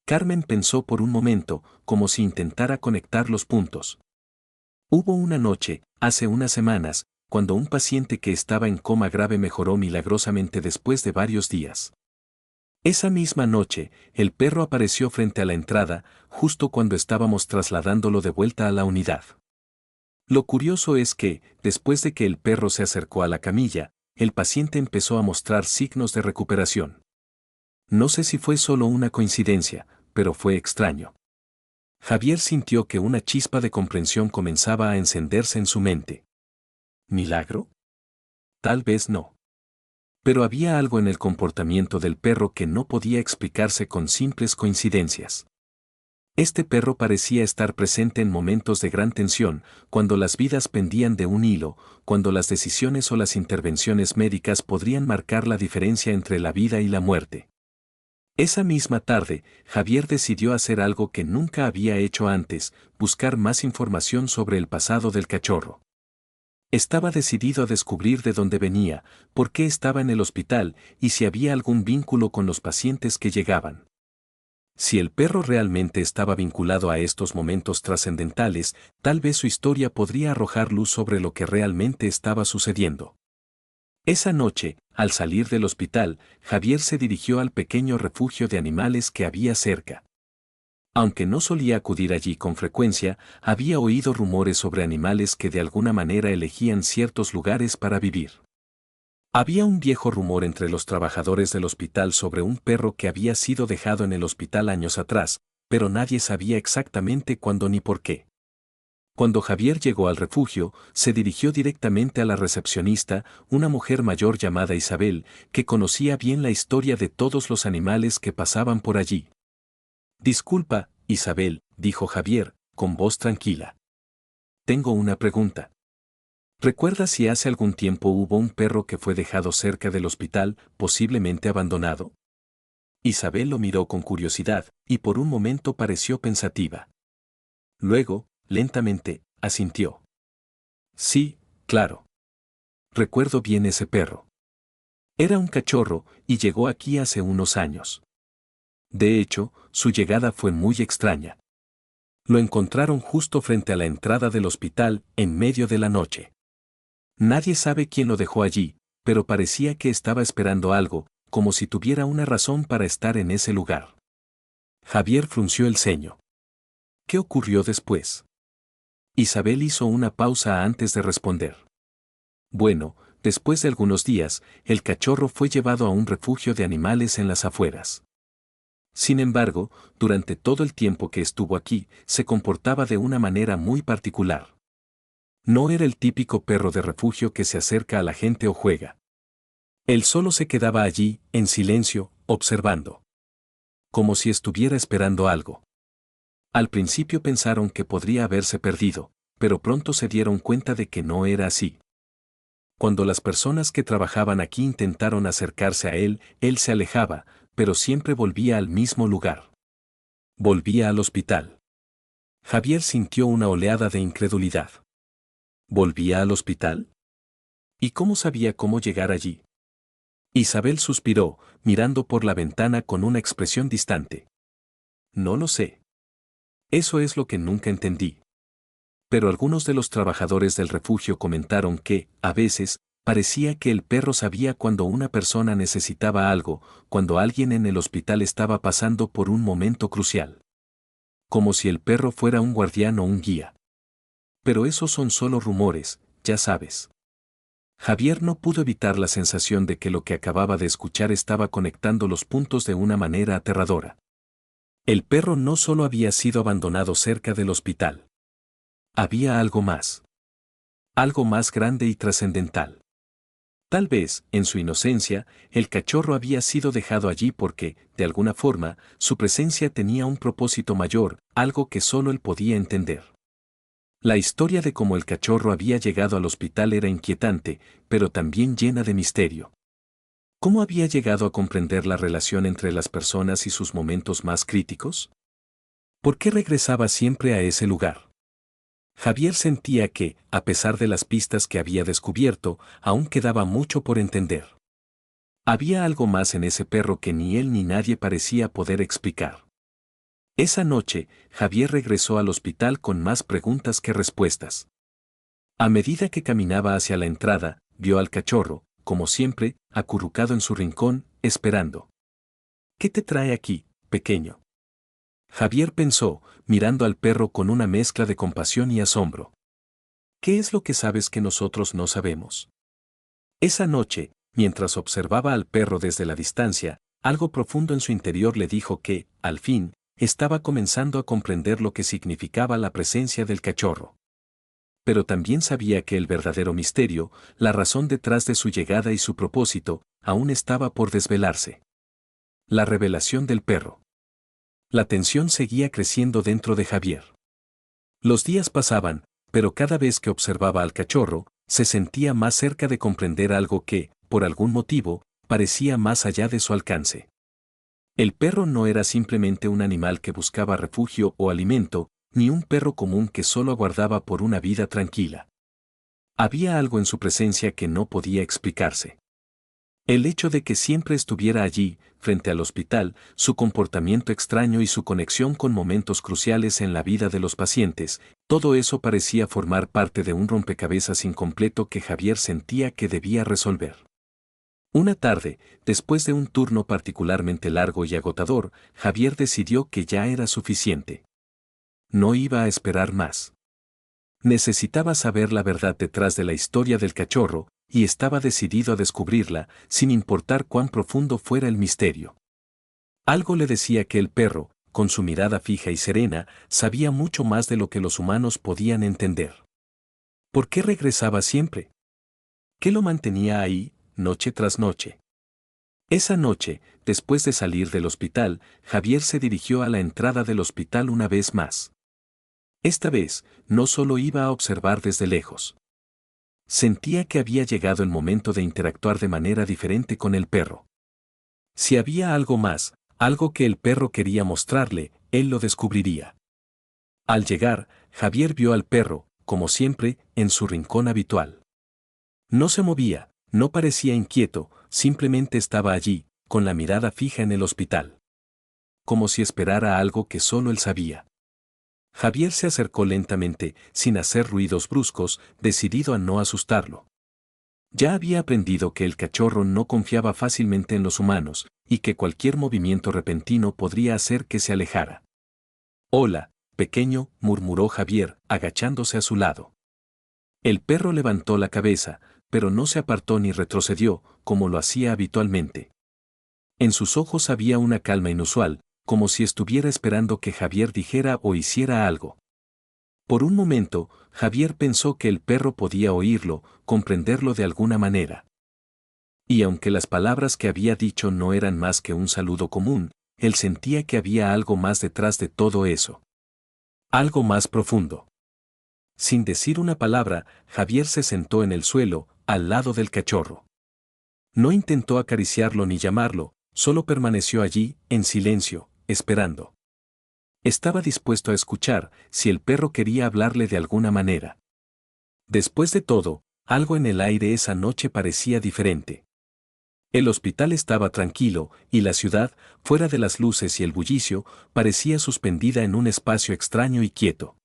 Carmen pensó por un momento, como si intentara conectar los puntos. Hubo una noche, hace unas semanas, cuando un paciente que estaba en coma grave mejoró milagrosamente después de varios días. Esa misma noche, el perro apareció frente a la entrada, justo cuando estábamos trasladándolo de vuelta a la unidad. Lo curioso es que, después de que el perro se acercó a la camilla, el paciente empezó a mostrar signos de recuperación. No sé si fue solo una coincidencia, pero fue extraño. Javier sintió que una chispa de comprensión comenzaba a encenderse en su mente. ¿Milagro? Tal vez no. Pero había algo en el comportamiento del perro que no podía explicarse con simples coincidencias. Este perro parecía estar presente en momentos de gran tensión, cuando las vidas pendían de un hilo, cuando las decisiones o las intervenciones médicas podrían marcar la diferencia entre la vida y la muerte. Esa misma tarde, Javier decidió hacer algo que nunca había hecho antes, buscar más información sobre el pasado del cachorro. Estaba decidido a descubrir de dónde venía, por qué estaba en el hospital y si había algún vínculo con los pacientes que llegaban. Si el perro realmente estaba vinculado a estos momentos trascendentales, tal vez su historia podría arrojar luz sobre lo que realmente estaba sucediendo. Esa noche, al salir del hospital, Javier se dirigió al pequeño refugio de animales que había cerca. Aunque no solía acudir allí con frecuencia, había oído rumores sobre animales que de alguna manera elegían ciertos lugares para vivir. Había un viejo rumor entre los trabajadores del hospital sobre un perro que había sido dejado en el hospital años atrás, pero nadie sabía exactamente cuándo ni por qué. Cuando Javier llegó al refugio, se dirigió directamente a la recepcionista, una mujer mayor llamada Isabel, que conocía bien la historia de todos los animales que pasaban por allí. Disculpa, Isabel, dijo Javier, con voz tranquila. Tengo una pregunta. ¿Recuerdas si hace algún tiempo hubo un perro que fue dejado cerca del hospital, posiblemente abandonado? Isabel lo miró con curiosidad, y por un momento pareció pensativa. Luego, lentamente, asintió. Sí, claro. Recuerdo bien ese perro. Era un cachorro, y llegó aquí hace unos años. De hecho, su llegada fue muy extraña. Lo encontraron justo frente a la entrada del hospital, en medio de la noche. Nadie sabe quién lo dejó allí, pero parecía que estaba esperando algo, como si tuviera una razón para estar en ese lugar. Javier frunció el ceño. ¿Qué ocurrió después? Isabel hizo una pausa antes de responder. Bueno, después de algunos días, el cachorro fue llevado a un refugio de animales en las afueras. Sin embargo, durante todo el tiempo que estuvo aquí, se comportaba de una manera muy particular. No era el típico perro de refugio que se acerca a la gente o juega. Él solo se quedaba allí, en silencio, observando. Como si estuviera esperando algo. Al principio pensaron que podría haberse perdido, pero pronto se dieron cuenta de que no era así. Cuando las personas que trabajaban aquí intentaron acercarse a él, él se alejaba, pero siempre volvía al mismo lugar. Volvía al hospital. Javier sintió una oleada de incredulidad. ¿Volvía al hospital? ¿Y cómo sabía cómo llegar allí? Isabel suspiró, mirando por la ventana con una expresión distante. No lo sé. Eso es lo que nunca entendí. Pero algunos de los trabajadores del refugio comentaron que, a veces, parecía que el perro sabía cuando una persona necesitaba algo, cuando alguien en el hospital estaba pasando por un momento crucial. Como si el perro fuera un guardián o un guía. Pero esos son solo rumores, ya sabes. Javier no pudo evitar la sensación de que lo que acababa de escuchar estaba conectando los puntos de una manera aterradora. El perro no solo había sido abandonado cerca del hospital. Había algo más. Algo más grande y trascendental. Tal vez, en su inocencia, el cachorro había sido dejado allí porque, de alguna forma, su presencia tenía un propósito mayor, algo que solo él podía entender. La historia de cómo el cachorro había llegado al hospital era inquietante, pero también llena de misterio. ¿Cómo había llegado a comprender la relación entre las personas y sus momentos más críticos? ¿Por qué regresaba siempre a ese lugar? Javier sentía que, a pesar de las pistas que había descubierto, aún quedaba mucho por entender. Había algo más en ese perro que ni él ni nadie parecía poder explicar. Esa noche, Javier regresó al hospital con más preguntas que respuestas. A medida que caminaba hacia la entrada, vio al cachorro, como siempre, acurrucado en su rincón, esperando. ¿Qué te trae aquí, pequeño? Javier pensó, mirando al perro con una mezcla de compasión y asombro. ¿Qué es lo que sabes que nosotros no sabemos? Esa noche, mientras observaba al perro desde la distancia, algo profundo en su interior le dijo que, al fin, estaba comenzando a comprender lo que significaba la presencia del cachorro. Pero también sabía que el verdadero misterio, la razón detrás de su llegada y su propósito, aún estaba por desvelarse. La revelación del perro. La tensión seguía creciendo dentro de Javier. Los días pasaban, pero cada vez que observaba al cachorro, se sentía más cerca de comprender algo que, por algún motivo, parecía más allá de su alcance. El perro no era simplemente un animal que buscaba refugio o alimento, ni un perro común que solo aguardaba por una vida tranquila. Había algo en su presencia que no podía explicarse. El hecho de que siempre estuviera allí, frente al hospital, su comportamiento extraño y su conexión con momentos cruciales en la vida de los pacientes, todo eso parecía formar parte de un rompecabezas incompleto que Javier sentía que debía resolver. Una tarde, después de un turno particularmente largo y agotador, Javier decidió que ya era suficiente. No iba a esperar más. Necesitaba saber la verdad detrás de la historia del cachorro, y estaba decidido a descubrirla, sin importar cuán profundo fuera el misterio. Algo le decía que el perro, con su mirada fija y serena, sabía mucho más de lo que los humanos podían entender. ¿Por qué regresaba siempre? ¿Qué lo mantenía ahí, noche tras noche? Esa noche, después de salir del hospital, Javier se dirigió a la entrada del hospital una vez más. Esta vez, no solo iba a observar desde lejos. Sentía que había llegado el momento de interactuar de manera diferente con el perro. Si había algo más, algo que el perro quería mostrarle, él lo descubriría. Al llegar, Javier vio al perro, como siempre, en su rincón habitual. No se movía, no parecía inquieto, simplemente estaba allí, con la mirada fija en el hospital. Como si esperara algo que solo él sabía. Javier se acercó lentamente, sin hacer ruidos bruscos, decidido a no asustarlo. Ya había aprendido que el cachorro no confiaba fácilmente en los humanos, y que cualquier movimiento repentino podría hacer que se alejara. «Hola, pequeño», murmuró Javier, agachándose a su lado. El perro levantó la cabeza, pero no se apartó ni retrocedió, como lo hacía habitualmente. En sus ojos había una calma inusual, como si estuviera esperando que Javier dijera o hiciera algo. Por un momento, Javier pensó que el perro podía oírlo, comprenderlo de alguna manera. Y aunque las palabras que había dicho no eran más que un saludo común, él sentía que había algo más detrás de todo eso. Algo más profundo. Sin decir una palabra, Javier se sentó en el suelo, al lado del cachorro. No intentó acariciarlo ni llamarlo, solo permaneció allí, en silencio, esperando. Estaba dispuesto a escuchar, si el perro quería hablarle de alguna manera. Después de todo, algo en el aire esa noche parecía diferente. El hospital estaba tranquilo, y la ciudad, fuera de las luces y el bullicio, parecía suspendida en un espacio extraño y quieto.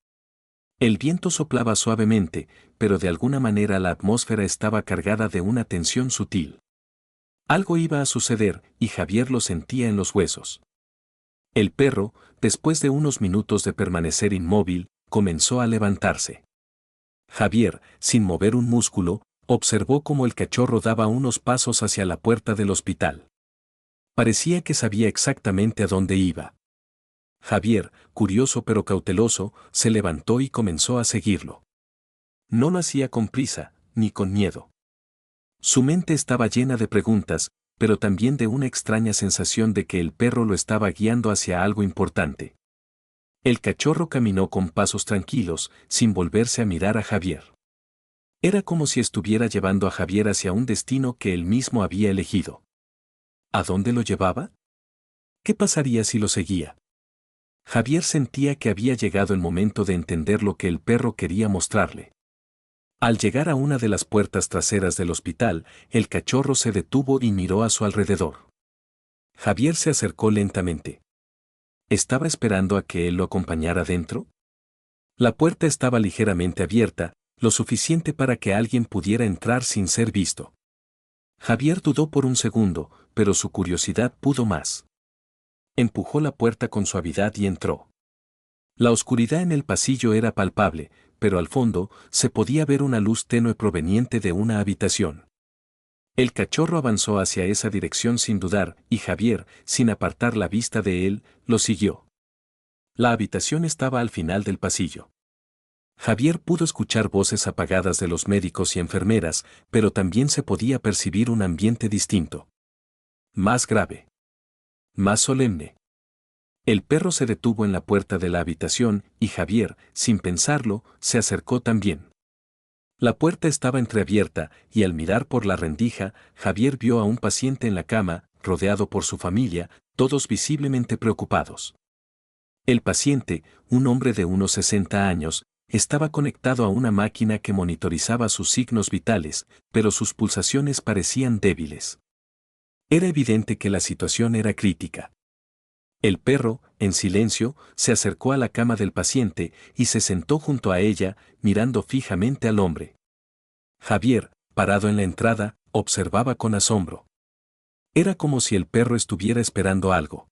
El viento soplaba suavemente, pero de alguna manera la atmósfera estaba cargada de una tensión sutil. Algo iba a suceder, y Javier lo sentía en los huesos. El perro, después de unos minutos de permanecer inmóvil, comenzó a levantarse. Javier, sin mover un músculo, observó cómo el cachorro daba unos pasos hacia la puerta del hospital. Parecía que sabía exactamente a dónde iba. Javier, curioso pero cauteloso, se levantó y comenzó a seguirlo. No lo hacía con prisa, ni con miedo. Su mente estaba llena de preguntas, pero también de una extraña sensación de que el perro lo estaba guiando hacia algo importante. El cachorro caminó con pasos tranquilos, sin volverse a mirar a Javier. Era como si estuviera llevando a Javier hacia un destino que él mismo había elegido. ¿A dónde lo llevaba? ¿Qué pasaría si lo seguía? Javier sentía que había llegado el momento de entender lo que el perro quería mostrarle. Al llegar a una de las puertas traseras del hospital, el cachorro se detuvo y miró a su alrededor. Javier se acercó lentamente. ¿Estaba esperando a que él lo acompañara dentro? La puerta estaba ligeramente abierta, lo suficiente para que alguien pudiera entrar sin ser visto. Javier dudó por un segundo, pero su curiosidad pudo más. Empujó la puerta con suavidad y entró. La oscuridad en el pasillo era palpable, pero al fondo se podía ver una luz tenue proveniente de una habitación. El cachorro avanzó hacia esa dirección sin dudar, y Javier, sin apartar la vista de él, lo siguió. La habitación estaba al final del pasillo. Javier pudo escuchar voces apagadas de los médicos y enfermeras, pero también se podía percibir un ambiente distinto. Más grave. Más solemne. El perro se detuvo en la puerta de la habitación y Javier, sin pensarlo, se acercó también. La puerta estaba entreabierta y al mirar por la rendija, Javier vio a un paciente en la cama, rodeado por su familia, todos visiblemente preocupados. El paciente, un hombre de unos 60 años, estaba conectado a una máquina que monitorizaba sus signos vitales, pero sus pulsaciones parecían débiles. Era evidente que la situación era crítica. El perro, en silencio, se acercó a la cama del paciente y se sentó junto a ella, mirando fijamente al hombre. Javier, parado en la entrada, observaba con asombro. Era como si el perro estuviera esperando algo.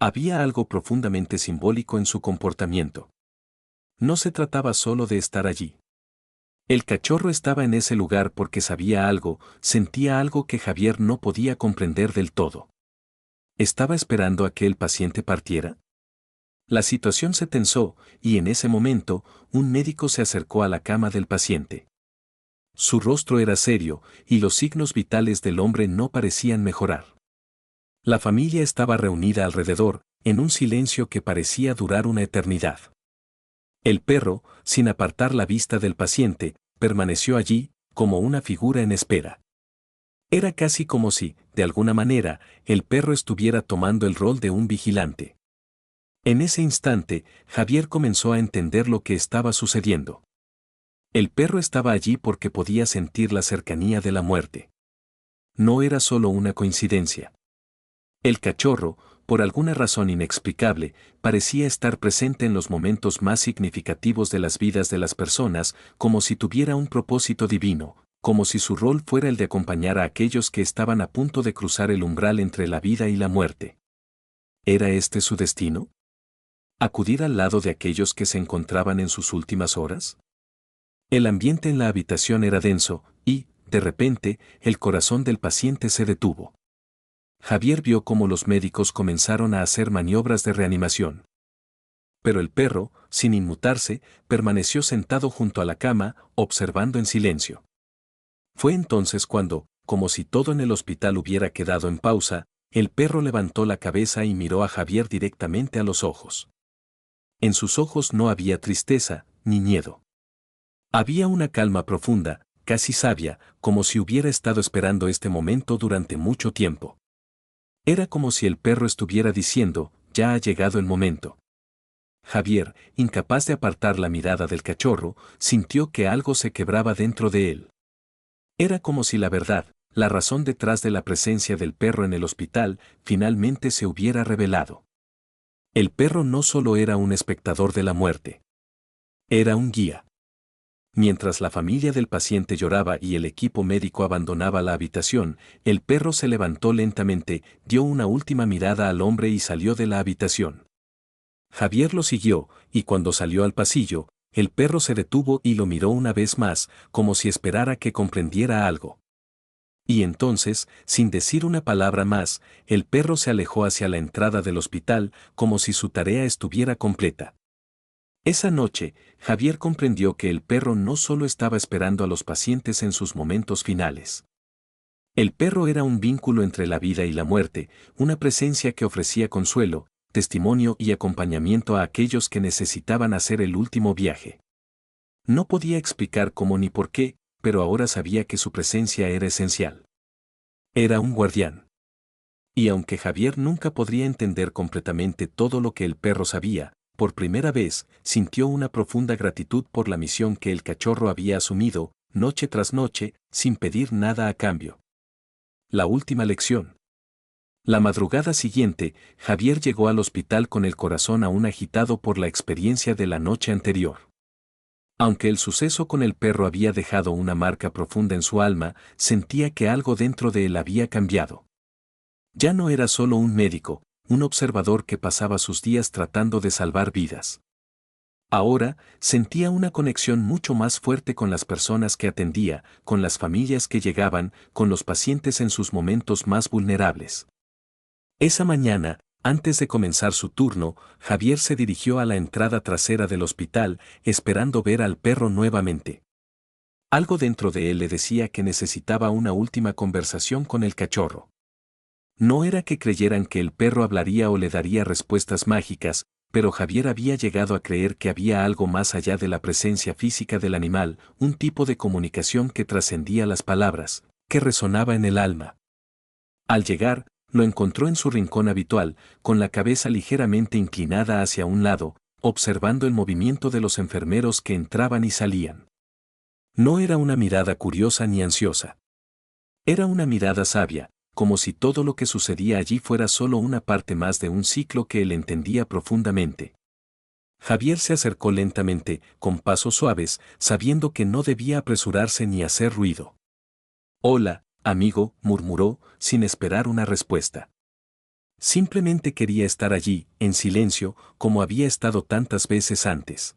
Había algo profundamente simbólico en su comportamiento. No se trataba solo de estar allí. El cachorro estaba en ese lugar porque sabía algo, sentía algo que Javier no podía comprender del todo. ¿Estaba esperando a que el paciente partiera? La situación se tensó, y en ese momento, un médico se acercó a la cama del paciente. Su rostro era serio, y los signos vitales del hombre no parecían mejorar. La familia estaba reunida alrededor, en un silencio que parecía durar una eternidad. El perro, sin apartar la vista del paciente, permaneció allí, como una figura en espera. Era casi como si, de alguna manera, el perro estuviera tomando el rol de un vigilante. En ese instante, Javier comenzó a entender lo que estaba sucediendo. El perro estaba allí porque podía sentir la cercanía de la muerte. No era solo una coincidencia. El cachorro, por alguna razón inexplicable, parecía estar presente en los momentos más significativos de las vidas de las personas, como si tuviera un propósito divino, como si su rol fuera el de acompañar a aquellos que estaban a punto de cruzar el umbral entre la vida y la muerte. ¿Era este su destino? ¿Acudir al lado de aquellos que se encontraban en sus últimas horas? El ambiente en la habitación era denso, y, de repente, el corazón del paciente se detuvo. Javier vio cómo los médicos comenzaron a hacer maniobras de reanimación. Pero el perro, sin inmutarse, permaneció sentado junto a la cama, observando en silencio. Fue entonces cuando, como si todo en el hospital hubiera quedado en pausa, el perro levantó la cabeza y miró a Javier directamente a los ojos. En sus ojos no había tristeza, ni miedo. Había una calma profunda, casi sabia, como si hubiera estado esperando este momento durante mucho tiempo. Era como si el perro estuviera diciendo, ya ha llegado el momento. Javier, incapaz de apartar la mirada del cachorro, sintió que algo se quebraba dentro de él. Era como si la verdad, la razón detrás de la presencia del perro en el hospital, finalmente se hubiera revelado. El perro no solo era un espectador de la muerte. Era un guía. Mientras la familia del paciente lloraba y el equipo médico abandonaba la habitación, el perro se levantó lentamente, dio una última mirada al hombre y salió de la habitación. Javier lo siguió, y cuando salió al pasillo, el perro se detuvo y lo miró una vez más, como si esperara que comprendiera algo. Y entonces, sin decir una palabra más, el perro se alejó hacia la entrada del hospital, como si su tarea estuviera completa. Esa noche, Javier comprendió que el perro no solo estaba esperando a los pacientes en sus momentos finales. El perro era un vínculo entre la vida y la muerte, una presencia que ofrecía consuelo, testimonio y acompañamiento a aquellos que necesitaban hacer el último viaje. No podía explicar cómo ni por qué, pero ahora sabía que su presencia era esencial. Era un guardián. Y aunque Javier nunca podría entender completamente todo lo que el perro sabía, por primera vez, sintió una profunda gratitud por la misión que el cachorro había asumido, noche tras noche, sin pedir nada a cambio. La última lección. La madrugada siguiente, Javier llegó al hospital con el corazón aún agitado por la experiencia de la noche anterior. Aunque el suceso con el perro había dejado una marca profunda en su alma, sentía que algo dentro de él había cambiado. Ya no era solo un médico, un observador que pasaba sus días tratando de salvar vidas. Ahora, sentía una conexión mucho más fuerte con las personas que atendía, con las familias que llegaban, con los pacientes en sus momentos más vulnerables. Esa mañana, antes de comenzar su turno, Javier se dirigió a la entrada trasera del hospital, esperando ver al perro nuevamente. Algo dentro de él le decía que necesitaba una última conversación con el cachorro. No era que creyeran que el perro hablaría o le daría respuestas mágicas, pero Javier había llegado a creer que había algo más allá de la presencia física del animal, un tipo de comunicación que trascendía las palabras, que resonaba en el alma. Al llegar, lo encontró en su rincón habitual, con la cabeza ligeramente inclinada hacia un lado, observando el movimiento de los enfermeros que entraban y salían. No era una mirada curiosa ni ansiosa. Era una mirada sabia, como si todo lo que sucedía allí fuera solo una parte más de un ciclo que él entendía profundamente. Javier se acercó lentamente, con pasos suaves, sabiendo que no debía apresurarse ni hacer ruido. «Hola, amigo», murmuró, sin esperar una respuesta. Simplemente quería estar allí, en silencio, como había estado tantas veces antes.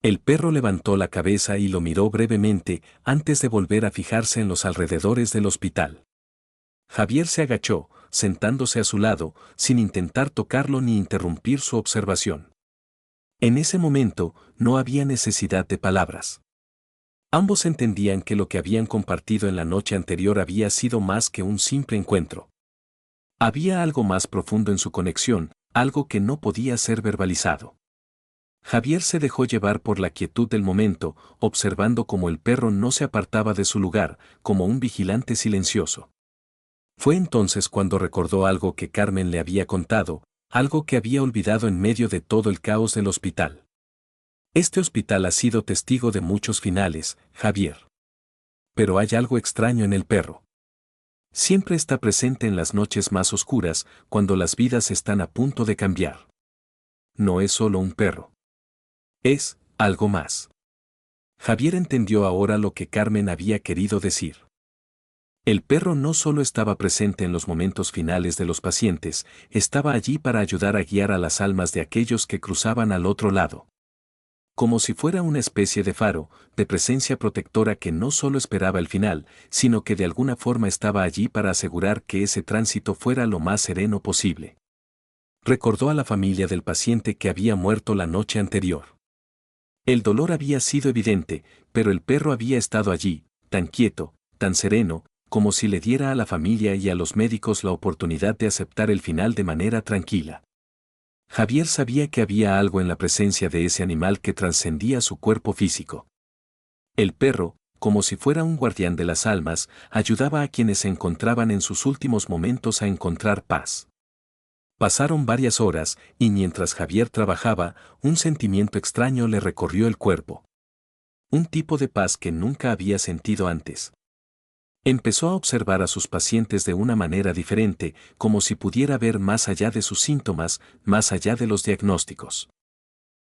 El perro levantó la cabeza y lo miró brevemente, antes de volver a fijarse en los alrededores del hospital. Javier se agachó, sentándose a su lado, sin intentar tocarlo ni interrumpir su observación. En ese momento, no había necesidad de palabras. Ambos entendían que lo que habían compartido en la noche anterior había sido más que un simple encuentro. Había algo más profundo en su conexión, algo que no podía ser verbalizado. Javier se dejó llevar por la quietud del momento, observando cómo el perro no se apartaba de su lugar, como un vigilante silencioso. Fue entonces cuando recordó algo que Carmen le había contado, algo que había olvidado en medio de todo el caos del hospital. Este hospital ha sido testigo de muchos finales, Javier. Pero hay algo extraño en el perro. Siempre está presente en las noches más oscuras, cuando las vidas están a punto de cambiar. No es solo un perro. Es algo más. Javier entendió ahora lo que Carmen había querido decir. El perro no solo estaba presente en los momentos finales de los pacientes, estaba allí para ayudar a guiar a las almas de aquellos que cruzaban al otro lado. Como si fuera una especie de faro, de presencia protectora que no solo esperaba el final, sino que de alguna forma estaba allí para asegurar que ese tránsito fuera lo más sereno posible. Recordó a la familia del paciente que había muerto la noche anterior. El dolor había sido evidente, pero el perro había estado allí, tan quieto, tan sereno, como si le diera a la familia y a los médicos la oportunidad de aceptar el final de manera tranquila. Javier sabía que había algo en la presencia de ese animal que trascendía su cuerpo físico. El perro, como si fuera un guardián de las almas, ayudaba a quienes se encontraban en sus últimos momentos a encontrar paz. Pasaron varias horas, y mientras Javier trabajaba, un sentimiento extraño le recorrió el cuerpo. Un tipo de paz que nunca había sentido antes. Empezó a observar a sus pacientes de una manera diferente, como si pudiera ver más allá de sus síntomas, más allá de los diagnósticos.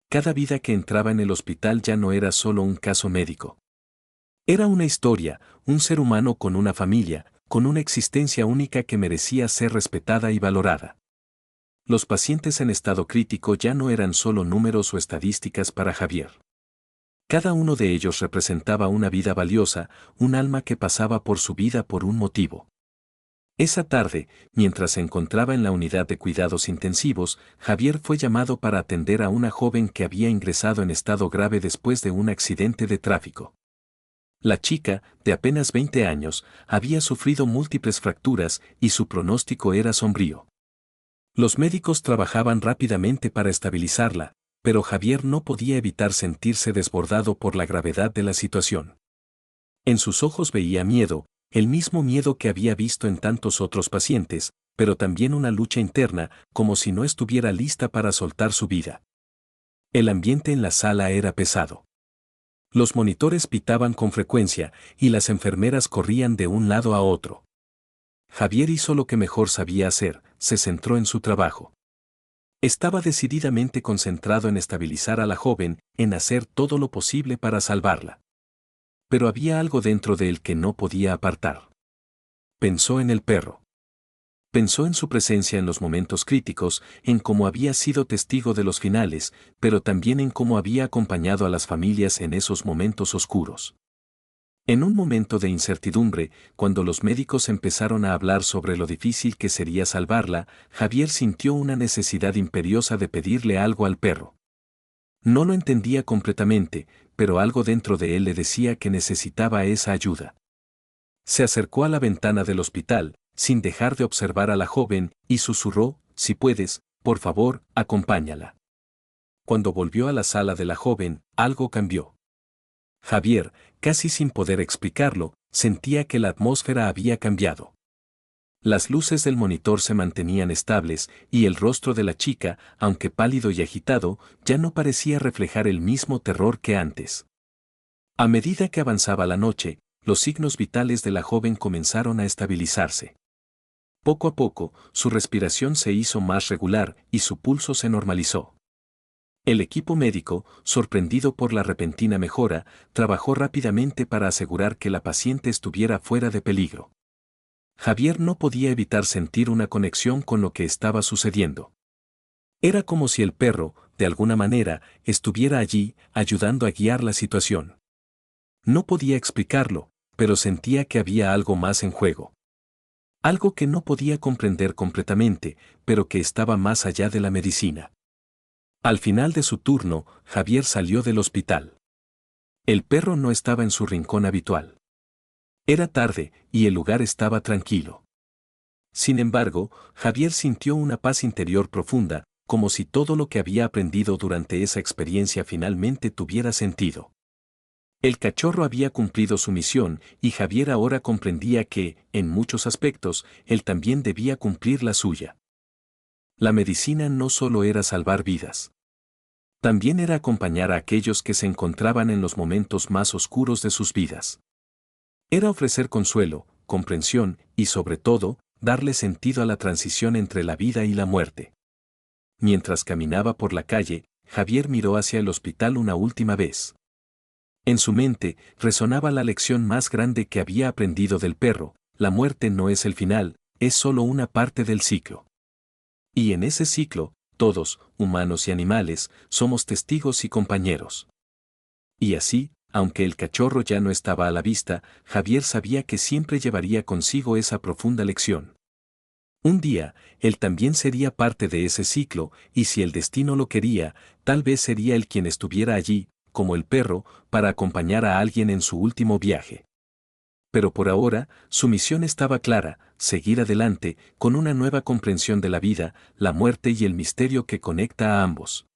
Cada vida que entraba en el hospital ya no era solo un caso médico. Era una historia, un ser humano con una familia, con una existencia única que merecía ser respetada y valorada. Los pacientes en estado crítico ya no eran solo números o estadísticas para Javier. Cada uno de ellos representaba una vida valiosa, un alma que pasaba por su vida por un motivo. Esa tarde, mientras se encontraba en la unidad de cuidados intensivos, Javier fue llamado para atender a una joven que había ingresado en estado grave después de un accidente de tráfico. La chica, de apenas 20 años, había sufrido múltiples fracturas y su pronóstico era sombrío. Los médicos trabajaban rápidamente para estabilizarla, pero Javier no podía evitar sentirse desbordado por la gravedad de la situación. En sus ojos veía miedo, el mismo miedo que había visto en tantos otros pacientes, pero también una lucha interna, como si no estuviera lista para soltar su vida. El ambiente en la sala era pesado. Los monitores pitaban con frecuencia, y las enfermeras corrían de un lado a otro. Javier hizo lo que mejor sabía hacer, se centró en su trabajo. Estaba decididamente concentrado en estabilizar a la joven, en hacer todo lo posible para salvarla. Pero había algo dentro de él que no podía apartar. Pensó en el perro. Pensó en su presencia en los momentos críticos, en cómo había sido testigo de los finales, pero también en cómo había acompañado a las familias en esos momentos oscuros. En un momento de incertidumbre, cuando los médicos empezaron a hablar sobre lo difícil que sería salvarla, Javier sintió una necesidad imperiosa de pedirle algo al perro. No lo entendía completamente, pero algo dentro de él le decía que necesitaba esa ayuda. Se acercó a la ventana del hospital, sin dejar de observar a la joven, y susurró, si puedes, por favor, acompáñala. Cuando volvió a la sala de la joven, algo cambió. Javier, casi sin poder explicarlo, sentía que la atmósfera había cambiado. Las luces del monitor se mantenían estables, y el rostro de la chica, aunque pálido y agitado, ya no parecía reflejar el mismo terror que antes. A medida que avanzaba la noche, los signos vitales de la joven comenzaron a estabilizarse. Poco a poco, su respiración se hizo más regular y su pulso se normalizó. El equipo médico, sorprendido por la repentina mejora, trabajó rápidamente para asegurar que la paciente estuviera fuera de peligro. Javier no podía evitar sentir una conexión con lo que estaba sucediendo. Era como si el perro, de alguna manera, estuviera allí, ayudando a guiar la situación. No podía explicarlo, pero sentía que había algo más en juego. Algo que no podía comprender completamente, pero que estaba más allá de la medicina. Al final de su turno, Javier salió del hospital. El perro no estaba en su rincón habitual. Era tarde, y el lugar estaba tranquilo. Sin embargo, Javier sintió una paz interior profunda, como si todo lo que había aprendido durante esa experiencia finalmente tuviera sentido. El cachorro había cumplido su misión, y Javier ahora comprendía que, en muchos aspectos, él también debía cumplir la suya. La medicina no solo era salvar vidas. También era acompañar a aquellos que se encontraban en los momentos más oscuros de sus vidas. Era ofrecer consuelo, comprensión y, sobre todo, darle sentido a la transición entre la vida y la muerte. Mientras caminaba por la calle, Javier miró hacia el hospital una última vez. En su mente resonaba la lección más grande que había aprendido del perro: la muerte no es el final, es solo una parte del ciclo. Y en ese ciclo, todos, humanos y animales, somos testigos y compañeros. Y así, aunque el cachorro ya no estaba a la vista, Javier sabía que siempre llevaría consigo esa profunda lección. Un día, él también sería parte de ese ciclo, y si el destino lo quería, tal vez sería él quien estuviera allí, como el perro, para acompañar a alguien en su último viaje. Pero por ahora, su misión estaba clara: seguir adelante, con una nueva comprensión de la vida, la muerte y el misterio que conecta a ambos.